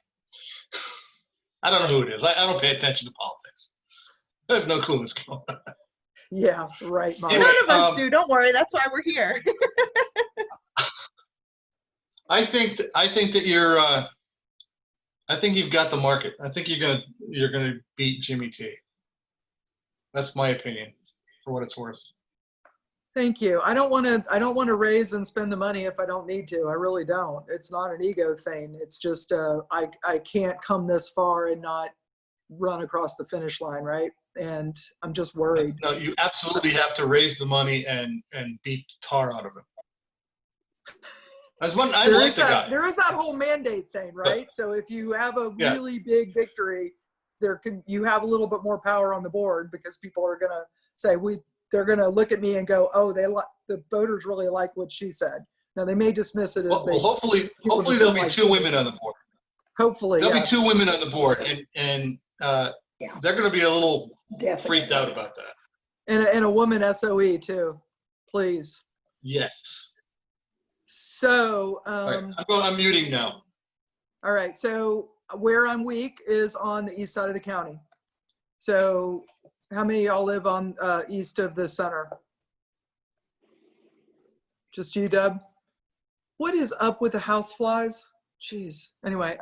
I don't know who it is. I don't pay attention to politics. I have no clue what's going on. Yeah, right, Mark. Anyway, None of us do. Don't worry. That's why we're here. I think that you're. I think you've got the market. I think you're gonna beat Jimmy T. That's my opinion, for what it's worth. Thank you. I don't want to raise and spend the money if I don't need to. I really don't. It's not an ego thing. It's just I can't come this far and not run across the finish line, right? And I'm just worried. No, you absolutely have to raise the money and beat the tar out of him. There is that whole mandate thing, right? So if you have a really big victory, you have a little bit more power on the board, because people are going to say they're going to look at me and go, oh, the voters really like what she said. Now they may dismiss it as hopefully there'll be two women on the board. Hopefully there'll be two women on the board, and they're going to be a little freaked out about that. And a woman SOE too, please. Yes. So I'm muting now. All right. So where I'm weak is on the east side of the county. So how many of y'all live on east of the center? Just you, Deb? What is up with the house flies? Jeez. Anyway,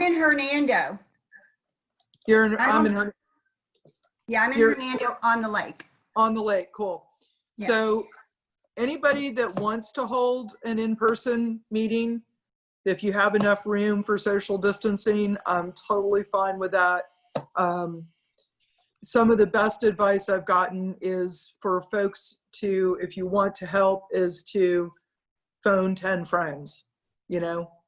in Hernando. I'm in I'm in You're- Hernando on the lake. on the lake. Cool. Yeah. So anybody that wants to hold an in-person meeting, if you have enough room for social distancing, I'm totally fine with that. Some of the best advice I've gotten is for folks to, if you want to help, is to phone 10 friends,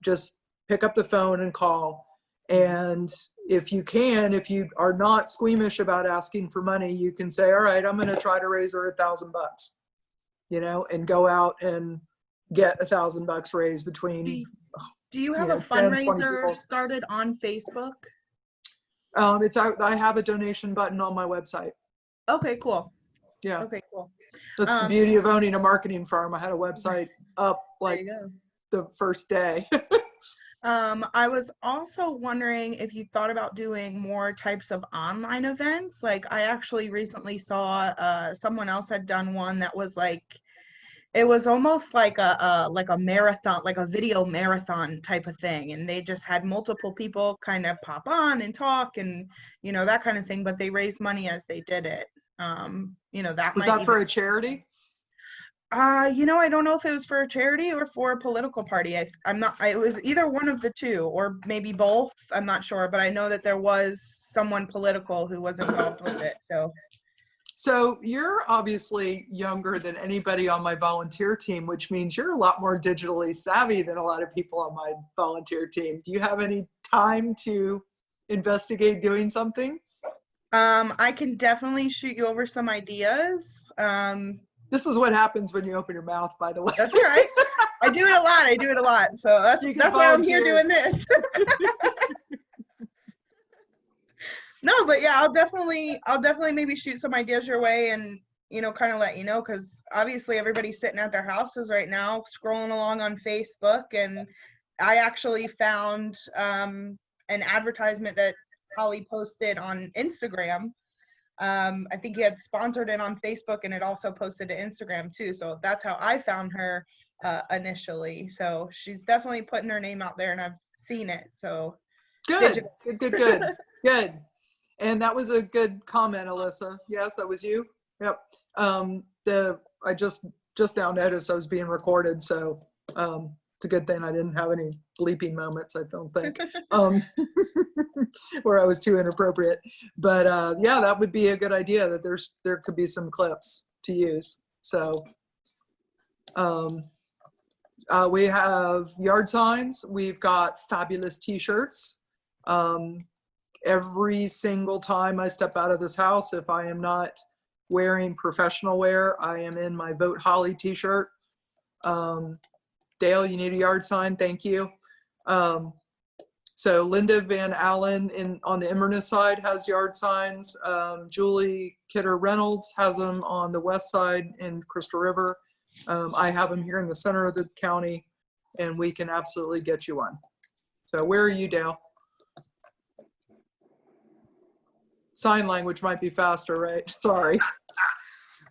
just pick up the phone and call. And if you are not squeamish about asking for money, you can say, all right, I'm going to try to raise her $1,000, and go out and get $1,000 raised between. Do you have a 10, 20 fundraiser people. started on Facebook? I have a donation button on my website. Okay, cool. Yeah. Okay, cool. That's the beauty of owning a marketing firm. I had a website up There like you go. the first day. I was also wondering if you thought about doing more types of online events. Like I actually recently saw someone else had done one that was like, it was almost like a marathon, like a video marathon type of thing. And they just had multiple people kind of pop on and talk and, that kind of thing, but they raised money as they did it. That Was might that for a charity? I don't know if it was for a charity or for a political party. It was either one of the two or maybe both. I'm not sure, but I know that there was someone political who was involved with it. So you're obviously younger than anybody on my volunteer team, which means you're a lot more digitally savvy than a lot of people on my volunteer team. Do you have any time to investigate doing something? I can definitely shoot you over some ideas. This is what happens when you open your mouth, by the way. That's all right. I do it a lot. So that's why I'm here doing this. No, but yeah, I'll definitely maybe shoot some ideas your way and, kind of let you know, because obviously everybody's sitting at their houses right now, scrolling along on Facebook. And I actually found an advertisement that Holly posted on Instagram. I think he had sponsored it on Facebook and it also posted to Instagram too. So that's how I found her initially. So she's definitely putting her name out there and I've seen it. So Good. Good. And that was a good comment, Alyssa. Yes, that was you. Yep. I just now noticed I was being recorded. So it's a good thing I didn't have any bleeping moments, I don't think, where I was too inappropriate. But yeah, that would be a good idea that there could be some clips to use. So we have yard signs. We've got fabulous t-shirts. Every single time I step out of this house, if I am not wearing professional wear, I am in my Vote Holly t-shirt. Dale, you need a yard sign? Thank you. So Linda Van Allen on the Inverness side has yard signs. Julie Kidder Reynolds has them on the west side in Crystal River. I have them here in the center of the county, and we can absolutely get you one. So where are you, Dale? Sign language might be faster, right? Sorry.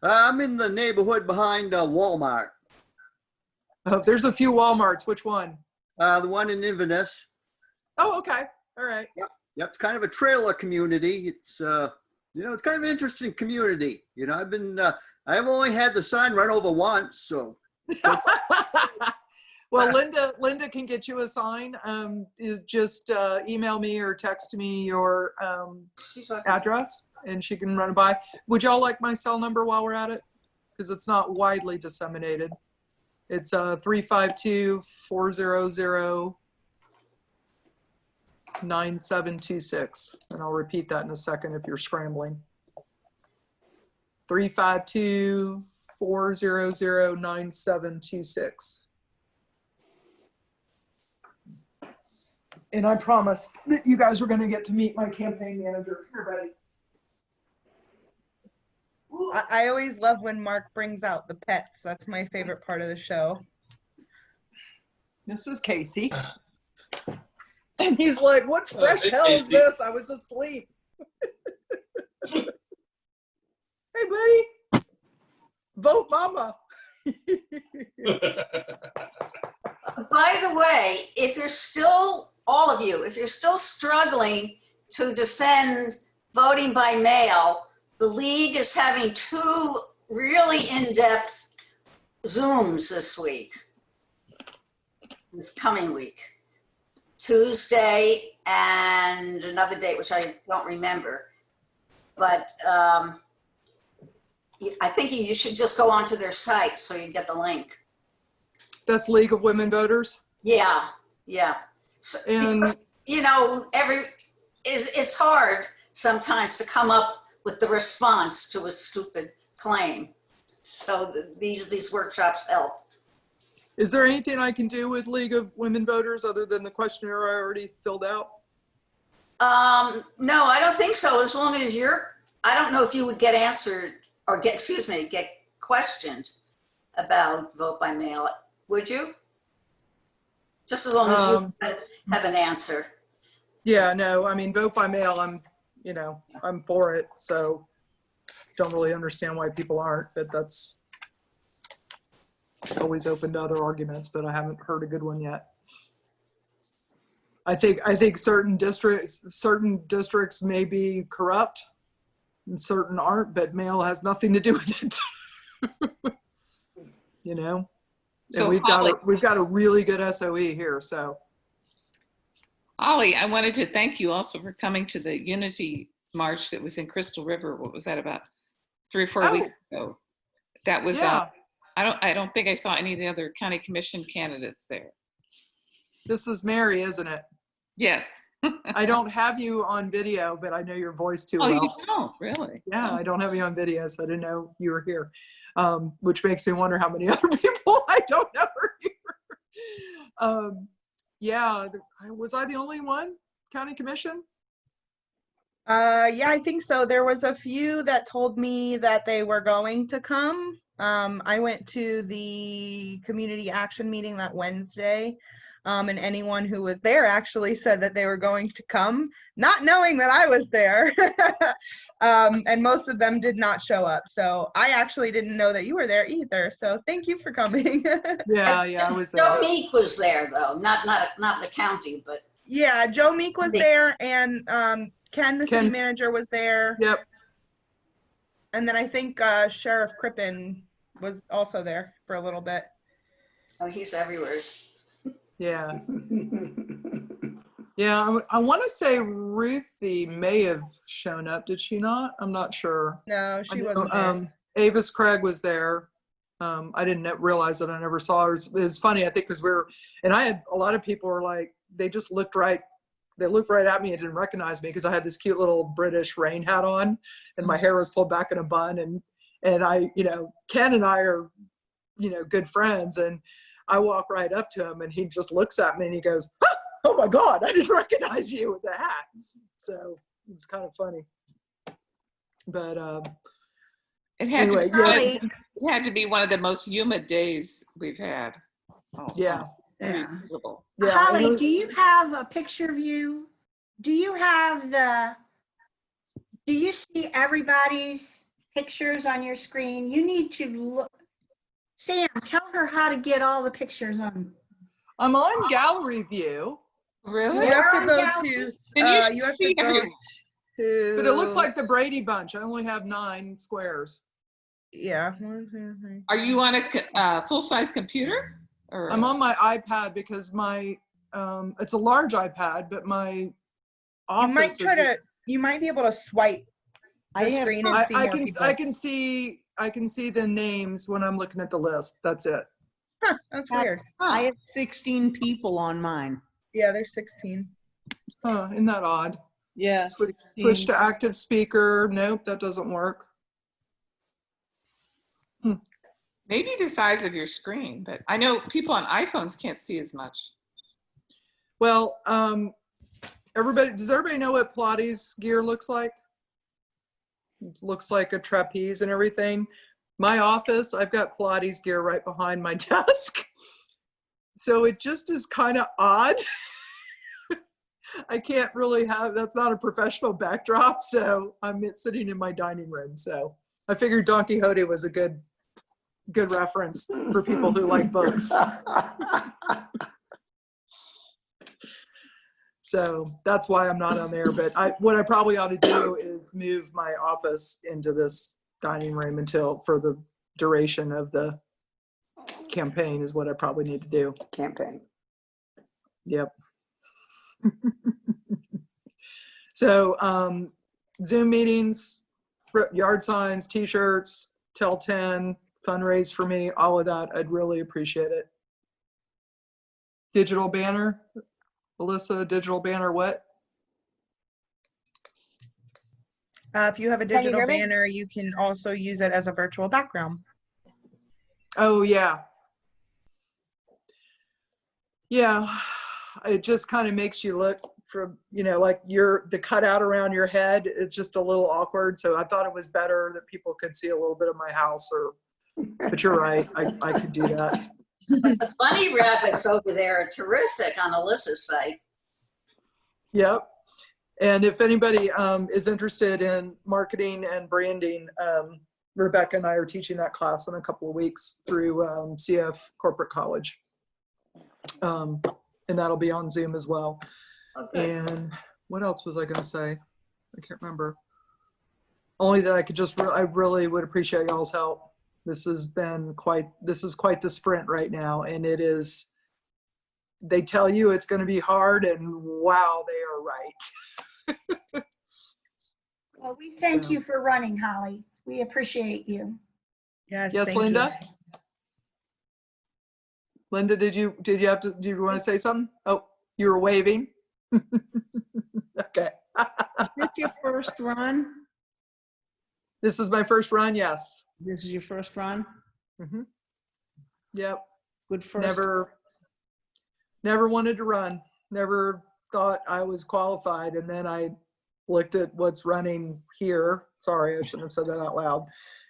I'm in the neighborhood behind Walmart. Oh, there's a few Walmarts. Which one? The one in Inverness. Oh, okay. All right. Yep. It's kind of a trailer community. It's it's kind of an interesting community. I've only had the sign run over once, so. Well, Linda can get you a sign. Just email me or text me your address and she can run it by. Would y'all like my cell number while we're at it? Because it's not widely disseminated. It's 352-400-9726. And I'll repeat that in a second if you're scrambling. 352-400-9726. And I promised that you guys were going to get to meet my campaign manager. Here, buddy. I always love when Mark brings out the pets. That's my favorite part of the show. This is Casey. And he's like, what fresh hell is this? I was asleep. Hey, buddy. Vote mama. By the way, if you're still all of you, if you're still struggling to defend voting by mail, the League is having 2 really in-depth Zooms this coming week. Tuesday and another date, which I don't remember. But I think you should just go onto their site so you get the link. That's League of Women Voters. Yeah, yeah. So, And because, you know, it's hard sometimes to come up with the response to a stupid claim. So these workshops help. is there anything I can do with League of Women Voters other than the questionnaire I already filled out? No, I don't think so. As long as I don't know if you would get answered or get questioned about vote by mail. Would you? Just as long as you have an answer. Yeah, no, I mean, vote by mail, I'm for it. So don't really understand why people aren't, but that's always open to other arguments, but I haven't heard a good one yet. I think certain districts may be corrupt and certain aren't, but mail has nothing to do with it. You know, and So we've got a really good SOE here. So Holly, I wanted to thank you also for coming to the Unity March that was in Crystal River. What was that, about 3 or 4 weeks ago? That was, yeah, I don't think I saw any of the other county commission candidates there. this is Mary, isn't it? Yes. I don't have you on video, but I know your voice too Oh, well. you don't, really? Yeah, I don't have you on video, so I didn't know you were here, which makes me wonder how many other people I don't know are here. Yeah, was I the only one, county commission? Yeah, I think so. There was a few that told me that they were going to come. I went to the community action meeting that Wednesday, and anyone who was there actually said that they were going to come, not knowing that I was there. And most of them did not show up. So I actually didn't know that you were there either. So thank you for coming. Yeah, I was there. Joe Meek was there though, not the county, but. Yeah, Joe Meek was there, and Ken, the city Ken. manager, was there. Yep. And then I think Sheriff Crippen was also there for a little bit. Oh, he's everywhere. Yeah. Yeah, I want to say Ruthie may have shown up. Did she not? I'm not sure. No, she I know, wasn't there. Avis Craig was there. I didn't realize that I never saw her. It was funny, I think, because and I had a lot of people were like, they just looked right at me and didn't recognize me because I had this cute little British rain hat on and my hair was pulled back in a bun. And I, Ken and I are, good friends. And I walk right up to him and he just looks at me and he goes, "Oh my God, I didn't recognize you with the hat." So it was kind of funny. But It had, anyway, it had to be one of the most humid days we've had. Also. Yeah. Yeah. Miserable. Yeah, Holly, do you have a picture of you? Do you see everybody's pictures on your screen? You need to look. Sam, tell her how to get all the pictures on. I'm on gallery view, Really? You have to go Gallery. to, you have to see go everyone. to. but it looks like the Brady Bunch. I only have 9 squares. Yeah. 1, 2, 3. Are you on a full-size computer? Or? I'm on my iPad because my it's a large iPad, but my office You might be able to swipe the screen and see more people. I can see the names when I'm looking at the list. That's it. Huh, that's weird. I have 16 people on mine. Yeah, there's 16. Oh, isn't that odd? Yeah. Switch to active speaker. Nope, that doesn't work. Maybe the size of your screen, but I know people on iPhones can't see as much. Well, does everybody know what Pilates gear looks like? It looks like a trapeze and everything. My office, I've got Pilates gear right behind my desk. So it just is kind of odd. I can't really that's not a professional backdrop. So I'm sitting in my dining room. So I figured Don Quixote was a good reference for people who like books. So that's why I'm not on there. But what I probably ought to do is move my office into this dining room for the duration of the campaign is what I probably need to do. Campaign. Yep. So Zoom meetings, yard signs, t-shirts, tell 10, fundraise for me, all of that. I'd really appreciate it. Digital banner, Alyssa, digital banner, what? If you have a Can you digital hear me? banner, you can also use it as a virtual background. Oh, yeah. Yeah, it just kind of makes you look from, like the cutout around your head. It's just a little awkward. So I thought it was better that people could see a little bit of my house but you're right. I could do that. But the bunny rabbits over there are terrific on Alyssa's site. Yep. And if anybody is interested in marketing and branding, Rebecca and I are teaching that class in a couple of weeks through CF Corporate College. And that'll be on Zoom as well. Okay. And what else was I going to say? I can't remember. Only that I could I really would appreciate y'all's help. This is quite the sprint right now. And they tell you it's going to be hard, and wow, they are right. Well, we thank you for running, Holly. We appreciate you. Yes, Yes, thank Linda? you. Linda, did you want to say something? Oh, you were waving. Okay. Is this your first run? This is my first run. Yes. This is your first run? Mm-hmm. Yep. Good first. Never wanted to run. Never thought I was qualified. And then I looked at what's running here. Sorry, I shouldn't have said that out loud.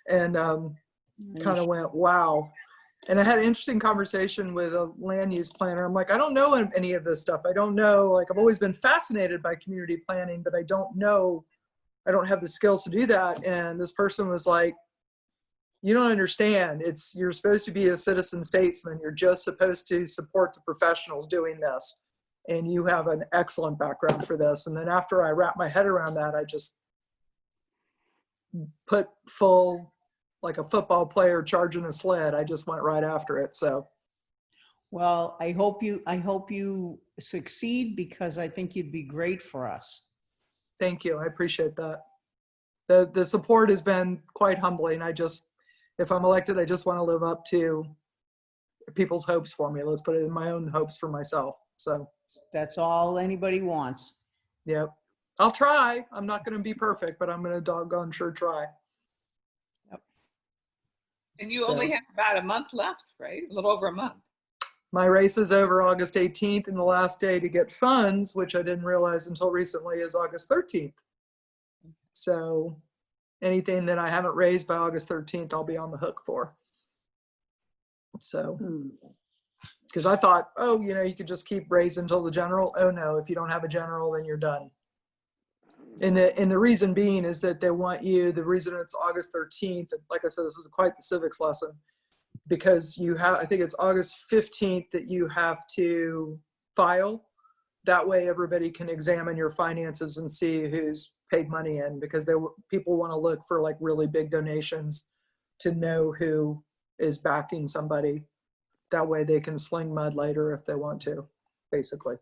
And kind of went, wow. And I had an interesting conversation with a land use planner. I'm like, I don't know any of this stuff. I don't know, like, I've always been fascinated by community planning, but I don't have the skills to do that. And this person was like, you don't understand. You're supposed to be a citizen statesman. You're just supposed to support the professionals doing this. And you have an excellent background for this. And then after I wrapped my head around that, I just put full, like a football player charging a sled. I just went right after it. So, well, I hope you succeed, because I think you'd be great for us. thank you. I appreciate that. The support has been quite humbling. If I'm elected, I just want to live up to people's hopes for me. Let's put it in my own hopes for myself. So That's all anybody wants. yep. I'll try. I'm not going to be perfect, but I'm going to doggone sure try. And you So- only have about a month left, right? A little over a month. My race is over August 18th, and the last day to get funds, which I didn't realize until recently, is August 13th. So anything that I haven't raised by August 13th, I'll be on the hook for. So, because I thought, oh, you could just keep raising until the general. Oh no, if you don't have a general, then you're done. And the reason being is that they want you, the reason it's August 13th, and like I said, this is quite the civics lesson, because I think it's August 15th that you have to file. That way everybody can examine your finances and see who's paid money in, because people want to look for like really big donations to know who is backing somebody. That way they can sling mud later if they want to, basically.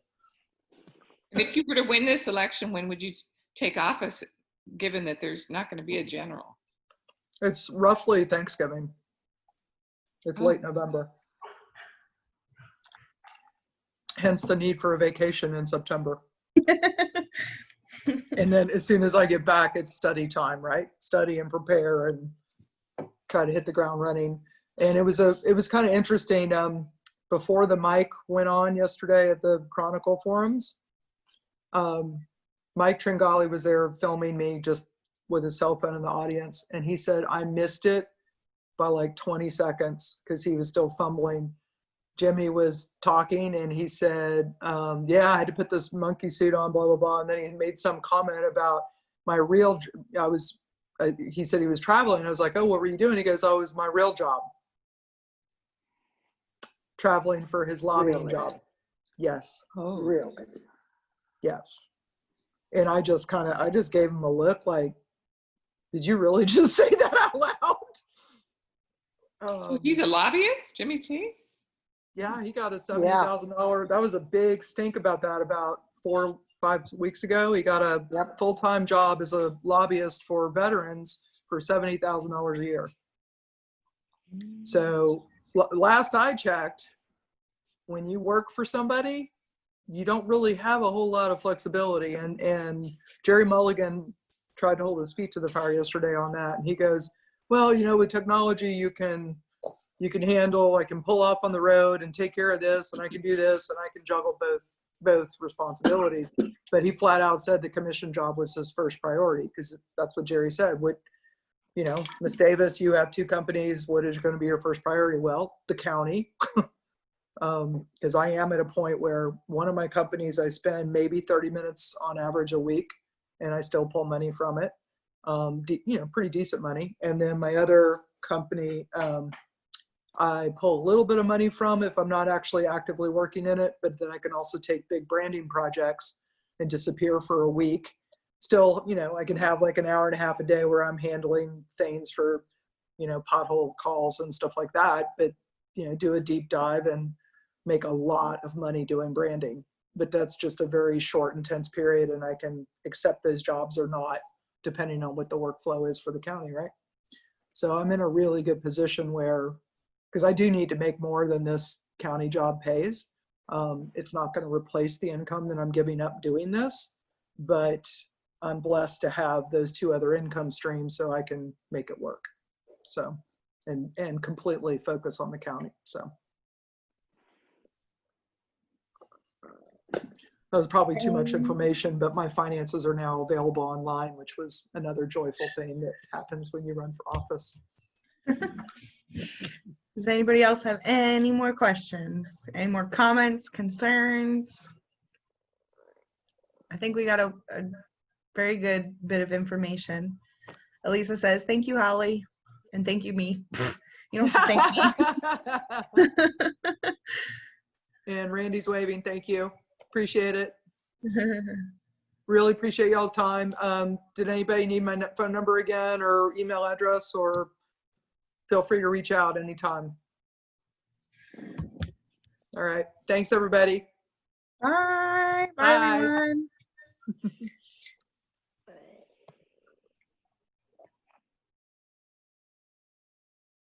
And if you were to win this election, when would you take office, given that there's not going to be a general? It's roughly Thanksgiving. It's late November. Hence the need for a vacation in September. And then as soon as I get back, it's study time, right? Study and prepare and try to hit the ground running. And it was kind of interesting. Before the mic went on yesterday at the Chronicle forums, Mike Tringali was there filming me just with his cell phone in the audience. And he said, I missed it by like 20 seconds because he was still fumbling. Jimmy was talking and he said, yeah, I had to put this monkey suit on, blah, blah, blah. And then he made some comment about my real, he said he was traveling. I was like, oh, what were you doing? He goes, oh, it was my real job. Traveling for his lobbying Really? job. Yes. Oh, Really? Yes. And I just gave him a look like, did you really just say that out loud? So he's a lobbyist, Jimmy T? Yeah, he got a $70,000. That was a big stink about that about 4 or 5 weeks ago. He got a full-time job as a lobbyist for veterans for $70,000 a year. So last I checked, when you work for somebody, you don't really have a whole lot of flexibility. And Jerry Mulligan tried to hold his feet to the fire yesterday on that. And he goes, well, you know, with technology, you can handle, I can pull off on the road and take care of this, and I can do this, and I can juggle both responsibilities. But he flat out said the commission job was his first priority, because that's what Jerry said. What, you know, Ms. Davis, you have 2 companies. What is going to be your first priority? Well, the county. Because I am at a point where one of my companies, I spend maybe 30 minutes on average a week, and I still pull money from it. You know, pretty decent money. And then my other company, I pull a little bit of money from if I'm not actually actively working in it, but then I can also take big branding projects and disappear for a week. Still, you know, I can have like an hour and a half a day where I'm handling things for, you know, pothole calls and stuff like that, but, you know, do a deep dive and make a lot of money doing branding. But that's just a very short, intense period, and I can accept those jobs or not, depending on what the workflow is for the county, right? So I'm in a really good position where, because I do need to make more than this county job pays. It's not going to replace the income that I'm giving up doing this, but I'm blessed to have those 2 other income streams so I can make it work. So, and completely focus on the county. So that was probably too much information, but my finances are now available online, which was another joyful thing that happens when you run for office. Does anybody else have any more questions? Any more comments, concerns? I think we got a very good bit of information. Elisa says, thank you, Holly. And thank you, me. You don't have to thank me. And Randy's waving. Thank you. Appreciate it. Really appreciate y'all's time. Did anybody need my phone number again or email address, or feel free to reach out anytime. All right. Thanks, everybody. Bye. Bye, Bye. everyone.